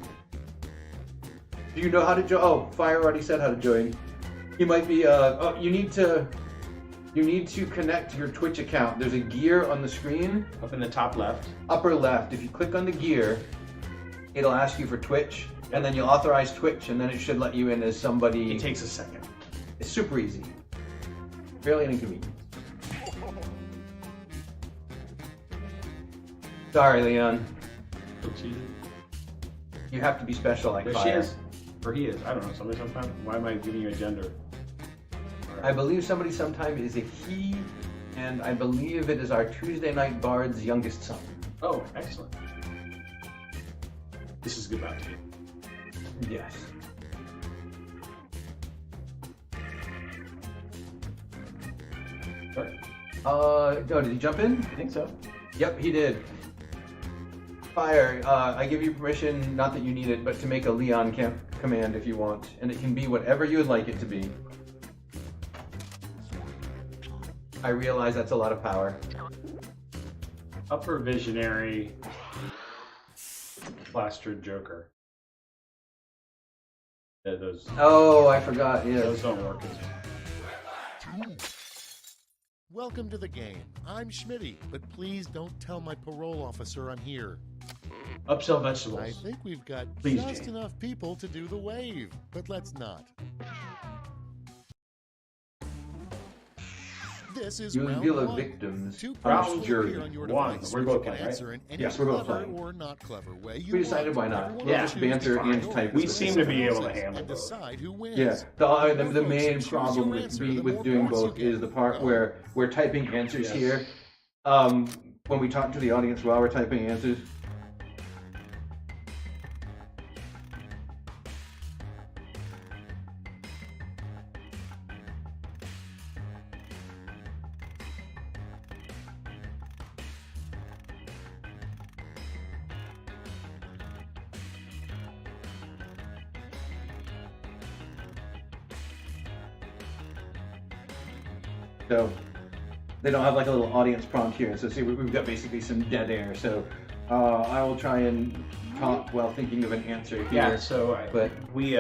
Do you know how to join? Oh, Fire already said how to join. You might be. You need to connect your Twitch account. There's a gear on the screen. Up in the top left. Upper left. If you click on the gear, it'll ask you for Twitch, and then you'll authorize Twitch, and then it should let you in as somebody. It takes a second. It's super easy. Fairly inconvenient. Sorry, Leon. You have to be special like Fire. She is. Or he is. I don't know. Somebody sometime. Why am I giving you a gender? I believe somebody sometime is a he, and I believe it is our Tuesday Night Bard's youngest son. Oh, excellent. This is good about you. Yes. Sorry. No, did he jump in? I think so. Yep, he did. Fire, I give you permission, not that you need it, but to make a Leon command if you want, and it can be whatever you would like it to be. I realize that's a lot of power. Upper Visionary. Plastered Joker. Yeah, those. Oh, I forgot. Yeah. Those don't work as Welcome to the game. I'm Schmitty, but please don't tell my parole officer I'm here. Upsell vegetables. I think we've got Please, just Jane. enough people to do the wave, but let's not. This is You round reveal one. a victim's Two round questions jury. appear on your One. device, We're which both you can playing, right? answer in any Yes, we're both clever playing. or not clever way you We decided want. why not. Everyone We'll Yeah. just choose banter to and find type. We with seem the to be able to responses handle and both. decide who wins. Yeah, the Your main votes choose problem your with answer, me the with more doing points you both get. is the part Go. where we're typing answers Yes. here. When we talk to the audience while we're typing answers. So they don't have like a little audience prompt here. So see, we've got basically some dead air. So I will try and talk while thinking of an answer here. Yeah. So we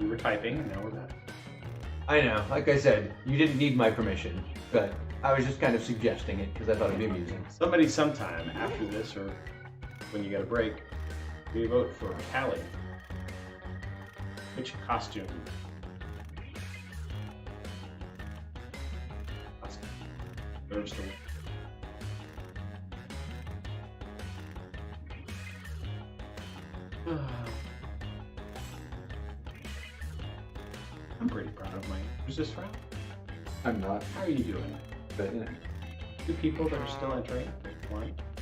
were typing, and now we're back. I know. Like I said, you didn't need my permission, but I was just kind of suggesting it because I thought it'd be amusing. Somebody sometime after this, or when you get a break, we vote for Callie. Which costume? Deserves to win. I'm pretty proud of my answers this round. I'm not, How are you doing? but you know. Two people that are still entering.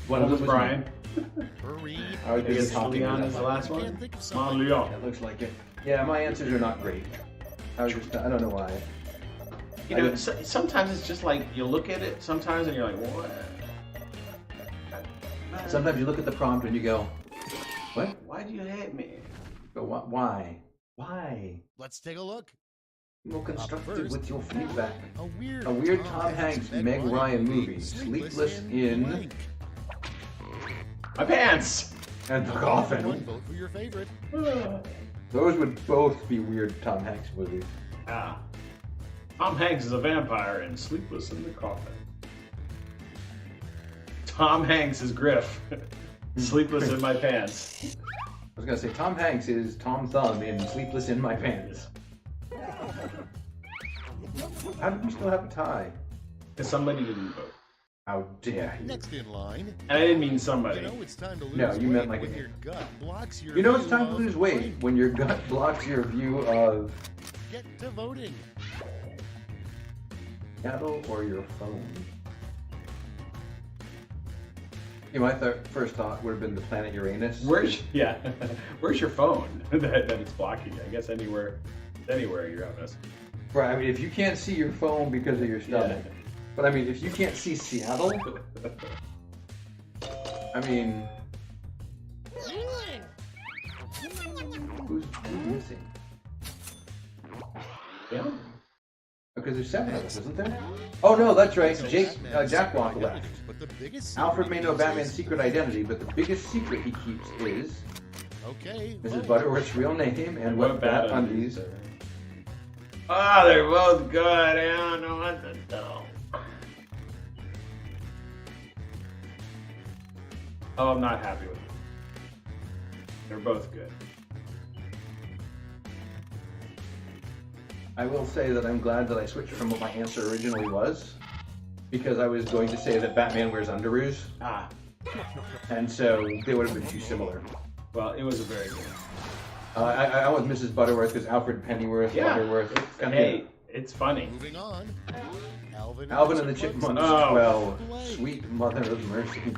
One of them was Brian. Hurry. I was I busy guess talking. Leon and is the that's last I one. can't think of Come on, something. Leon. It looks like it. Yeah, my answers are not great. I don't know why. You know, sometimes it's just like you look at it sometimes and you're like, what? Sometimes you look at the prompt and you go, what? Why do you hate me? But why? Why? Let's take a look. More constructive first, with your feedback. A weird Tom Hanks Meg Ryan movie, Sleepless in blank. My pants! and the One Coffin. vote for your favorite. Those would both be weird Tom Hanks movies. Ah. Tom Hanks is a vampire in Sleepless in the Coffin. Tom Hanks is Griff. Sleepless in my pants. I was gonna say Tom Hanks is Tom Thumb in Sleepless in My Pants. How do we still have a tie? Because somebody didn't vote. How dare you? Next in line. And I didn't mean You somebody. know it's time to lose No, you meant weight like when a- your gut blocks your You know it's view time to of lose weight blank. when your gut blocks your view of Get to voting. cattle or your phone. You know, my first thought would have been the planet Uranus. Where's your phone that it's blocking you? I guess anywhere you're out us. Right, I mean, if you can't see your phone because of your stomach. Yeah. But I mean, if you can't see Seattle, I mean, who's missing? Yeah. Because there's 7 of us, isn't there? Oh no, that's right. Jack Walk left. But the biggest Alfred may know secret Batman's is- secret identity, but the biggest secret he keeps is Okay. Mrs. vote. Butterworth's real name and what bat undies. Ah, they're both good. I don't know what to do. Oh, I'm not happy with them. They're both good. I will say that I'm glad that I switched from what my answer originally was, because I was going to say that Batman wears underoos, Ah, and so they would have been too similar. well, it was a very good. I went with Mrs. Butterworth because Alfred Pennyworth, Butterworth. Kind of Hey, it's funny. Moving on. Alvin and the Chipmunks. Oh. Well, sweet mother of mercy.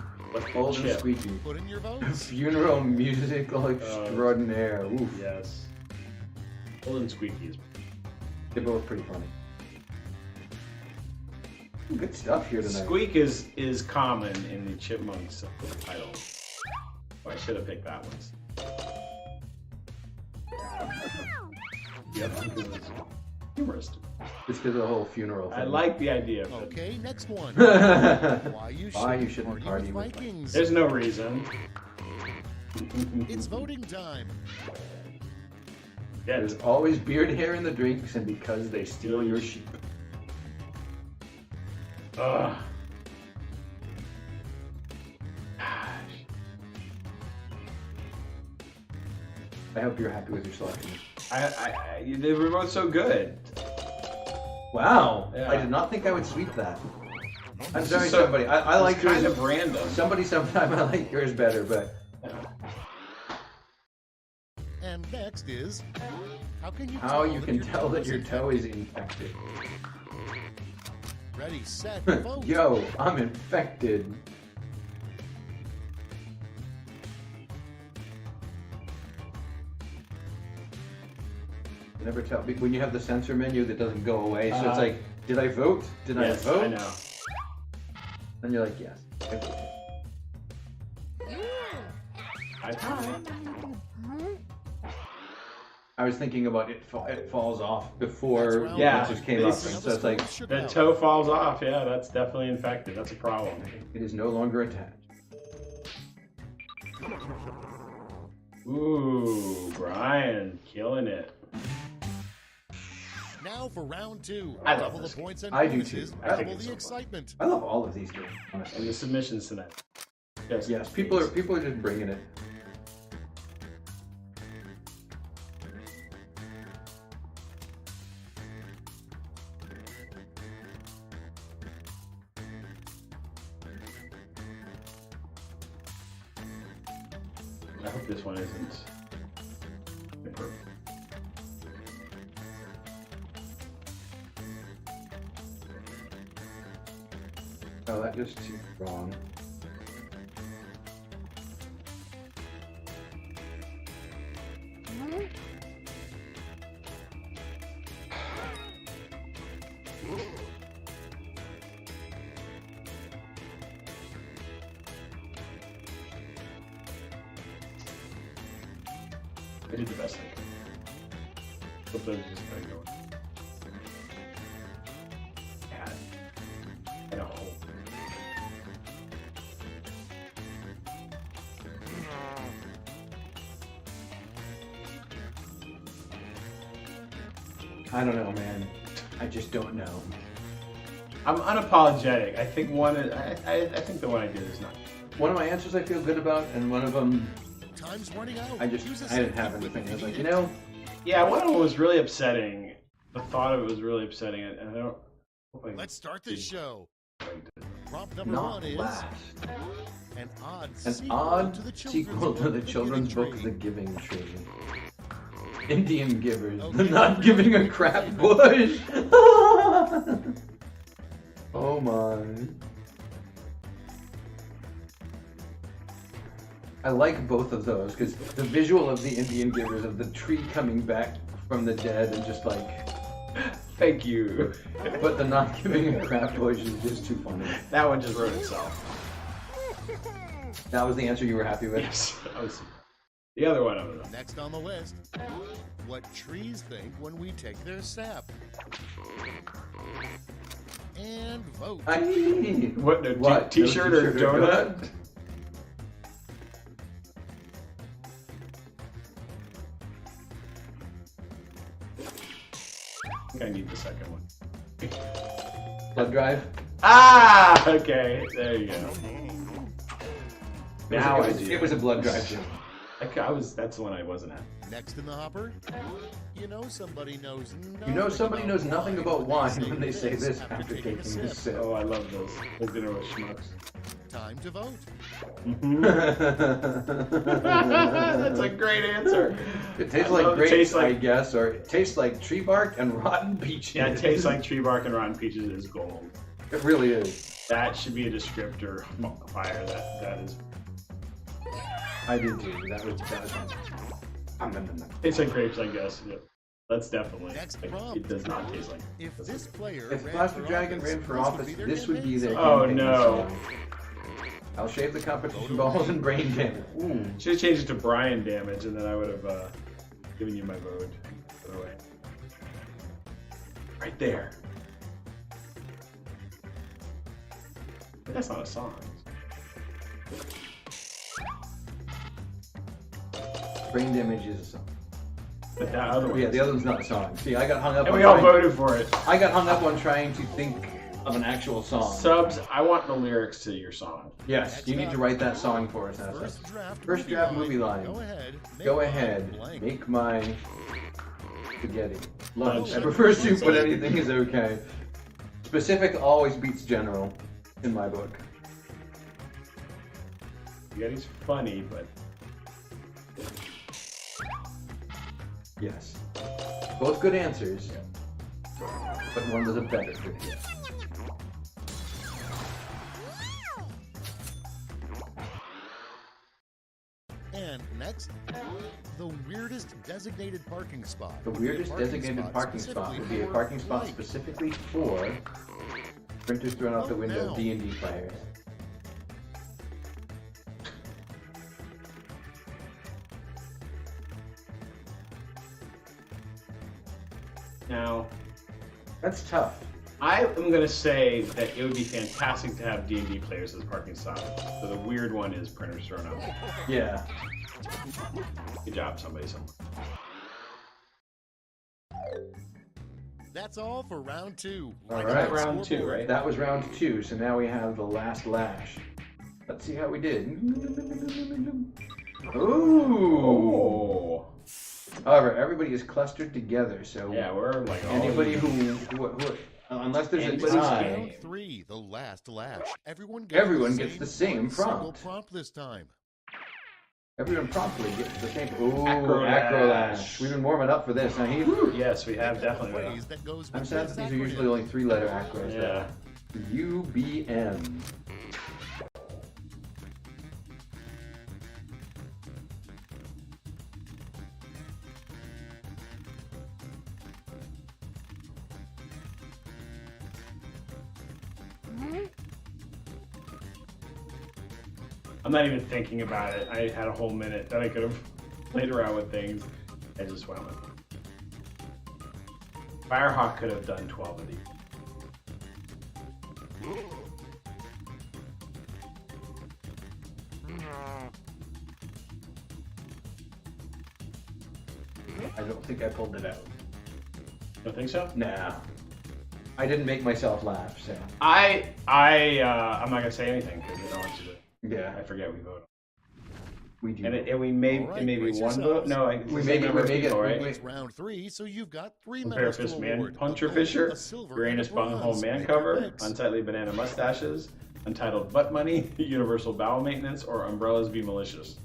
Old and Chip. squeaky. Put in your votes. Funeral musical extraordinaire. Oof. Yes. Old and Squeaky is. They're both pretty funny. Good stuff here tonight. Squeak is common in the Chipmunks title. Oh, I should have picked that one. Yep, because it's humorous. Just because of the whole funeral thing. I like the idea of it. Okay, next one. Why Why you shouldn't party with with Vikings? There's no reason. It's voting time. Yeah, There's always beard hair in the drinks, and because they steal your sheep. Ugh. I hope you're happy with your selection. They were both so good. Wow. Yeah. I did not think I would sweep that. I'm It's sorry, just so- somebody. I like It's kind yours. of random. Somebody sometime I like yours better, but And next is how can you how you can your tell that is your toe is infected? infected. Ready, set, vote. Yo, I'm infected. You never tell when you have the censor menu that doesn't go away. So it's like, did I vote? Did Yes, I vote? I know. And you're like, yes. I voted. I tried. I was thinking about it falls off before it just came up. And so it's like the toe falls off. Yeah, that's definitely infected. That's a problem. It is no longer attached. Ooh, Brian, killing it. Now for round 2. I love Double this the points and I do bonuses, too. double the excitement. I love all of these games, honestly. And the submissions tonight. Yes, people are just bringing it. I hope this one isn't perfect. Oh, that just seems wrong. I did the best I could. Sometimes you just gotta go. I know. I don't know, man. I just don't know. I'm unapologetic. I think I think the one I did is not. One of my answers I feel good about, and one of them Time's running out. I didn't have anything. I was like, you know. Yeah, one of them was really upsetting. The thought of it was really upsetting, and I don't. Let's start this show. Prompt number Not 1 is last. an odd sequel to the children's book, The Giving Tree. Indian givers, Okay. the not giving a crap bush. Oh my. I like both of those because the visual of the Indian givers of the tree coming back from the dead and just like, Thank you. but the not giving a crap bush is just too funny. That one just wrote itself. That was the answer you were happy with? Yes. That was the other one. I don't know. Next on the list, what trees think when we take their sap. And vote. What? No, T-shirt or donut? I think I need the second one. Blood drive? Ah! Okay, there you go. Now it was a blood drive too. That's the one I wasn't at. Next in the hopper, you know somebody knows nothing about wine when they say this after taking a sip. Oh, I love those. They're dinner with schmucks. Time to vote. That's a great answer. It tastes like grapes, I guess, or it tastes like tree bark and rotten peaches. Yeah, it tastes like tree bark and rotten peaches is gold. It really is. That should be a descriptor fire. That is. I do too. That was Tastes like grapes, I guess. Yep. That's definitely. Next prompt. It does not taste like. If this player If Plastered Dragon ran for office, this would be their Oh campaign no. song. I'll shave the competition balls and brain damage. Ooh. Should have changed it to Brian damage, and then I would have given you my vote. By the way. Right there. But that's not a song. Brain damage is a song. But that other one. Yeah, the other one's not a song. See, I got hung up And on we all trying- voted for it. I got hung up on trying to think of an actual song. Subs, I want the lyrics to your song. Yes, you need to write that song for us. First draft movie line. Go ahead. Make my spaghetti. Lunch. I prefer soup, but anything is okay. Specific always beats general in my book. Spaghetti's funny, but Yes. Both good answers, but one was a better trivia. And next, the weirdest designated parking spot. The weirdest designated parking spot would be a parking spot specifically for printers thrown out the window, D&D players. now. That's tough. I am going to say that it would be fantastic to have D&D players as parking stops. So the weird one is printers thrown up. Yeah. Good job, somebody somewhere. That's all for round 2. All right. Round 2, right? That was round 2, so now we have the last lash. Let's see how we did. Ooh. However, everybody is clustered together, so yeah, we're like anybody who unless there's a tie. Round 3, the last lash. Everyone gets the same prompt. Single prompt this time. Everyone promptly gets the same. Ooh, Acro lash. We've been warming up for this, huh, Heath? Yes, we have definitely. Phrase that goes I'm with sad this that these are acronym. usually only 3-letter acros. Yeah. UBM. I'm not even thinking about it. I had a whole minute that I could have played around with things. I just went with it. Firehawk could have done 12 of these. I don't think I pulled it out. Don't think so? Nah. I didn't make myself laugh, so. I'm not gonna say anything because we don't want you to. Yeah. I forget we voted. We do. And we made All right, it maybe brace one yourselves. vote. No, We make it. Right? It's round 3, so you've got 3 Bear medals Fist to Man award. Puncher A gold, Fisher, a silver, Uranus and a Bunghole bronze. Man Make your Cover, picks. Unsightly Banana Mustaches, Untitled Butt Money, Universal Bowel Maintenance, or Umbrellas Be Malicious.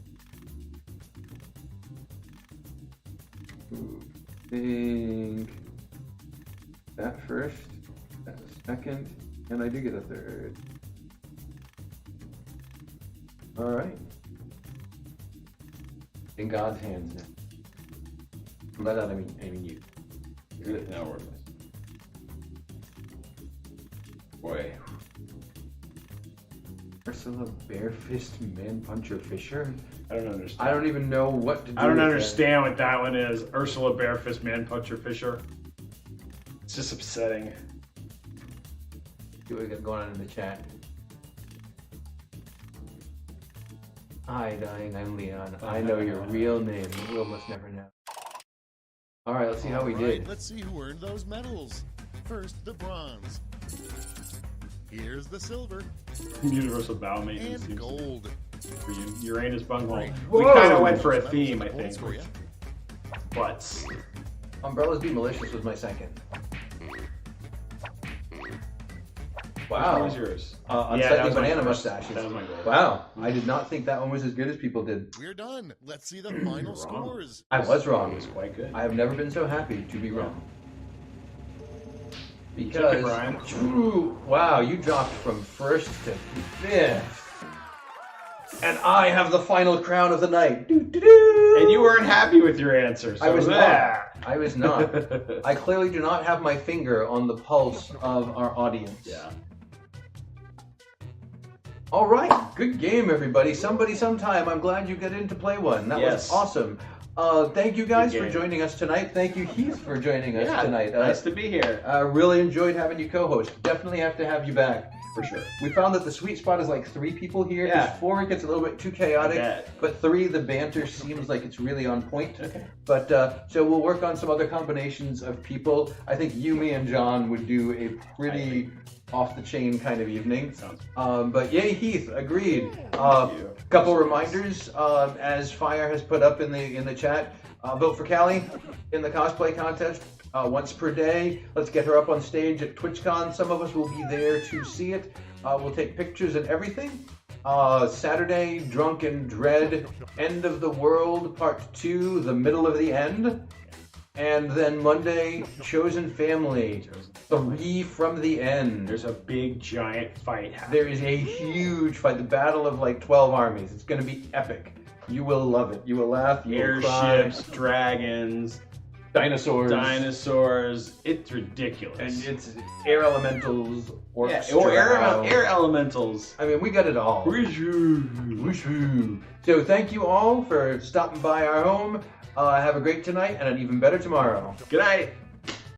Think that first, that second, and I do get a third. All right. In God's hands now. By that I mean you. Good. Now we're boy. Ursula Barefist Man Puncher Fisher? I don't understand. I don't even know what to do. I don't with understand what that one is. Ursula Barefist Man Puncher Fisher. It's just upsetting. That. See what we got going on in the chat. Hi, dying. I'm Leon. I know your real name. You will must never know. All right, let's see how we All right, did. let's see who earned those medals. First, the bronze. Here's the silver Universal Bowel Maintenance. and seems gold. for Uranus Bunghole. Great. We Whoa! kind of went for a theme, I Points think. for you. Butts. Umbrellas Be Malicious was my second. Which Wow. one was yours? Unsightly that was my Banana first. Mustaches. That was my goal. Wow. I did not think that one was as good as people did. We're done. Let's see the final scores. I was It wrong. was quite good. I have never been so happy to be wrong. Took it, Because, Brian. wow, you dropped from first to fifth. And I have the final crown of the night. Doo-doo-doo. And you weren't happy with your answer. So I was that. not. I was not. I clearly do not have my finger on the pulse of our audience. Yeah. All right, good game, everybody. Somebody, sometime. I'm glad you got in to play one. That Yes. was awesome. Thank you guys Good for game. joining us tonight. Thank you, Heath, for joining us tonight. Nice to be here. Really enjoyed having you co-host. Definitely have to have you back. For sure. We found that the sweet spot is like 3 people here. Yeah. 'Cause 4 it gets a little bit too chaotic. I bet. But 3, the banter seems like it's really on point. Okay. But so we'll work on some other combinations of people. I think you, me, and John would do a pretty off-the-chain kind of evening. Sounds But yay, Heath, agreed. Thank you. Couple reminders as Fire has put up in the chat. Vote for Callie in the cosplay contest once per day. Let's get her up on stage at TwitchCon. Some of us will be there to see it. We'll take pictures and everything. Saturday, Drunken Dread, End of the World Part 2, The Middle of the End. And then Monday, Chosen Family, 3 from the End. There's a big giant fight happening. There is a huge fight, the battle of like 12 armies. It's going to be epic. You will love it. You will laugh. You will cry. Airships, dragons, dinosaurs. It's ridiculous. And it's air elementals, or air elementals. I mean, we got it all. Wooshoo. So thank you all for stopping by our home. Have a great tonight and an even better tomorrow. Good night.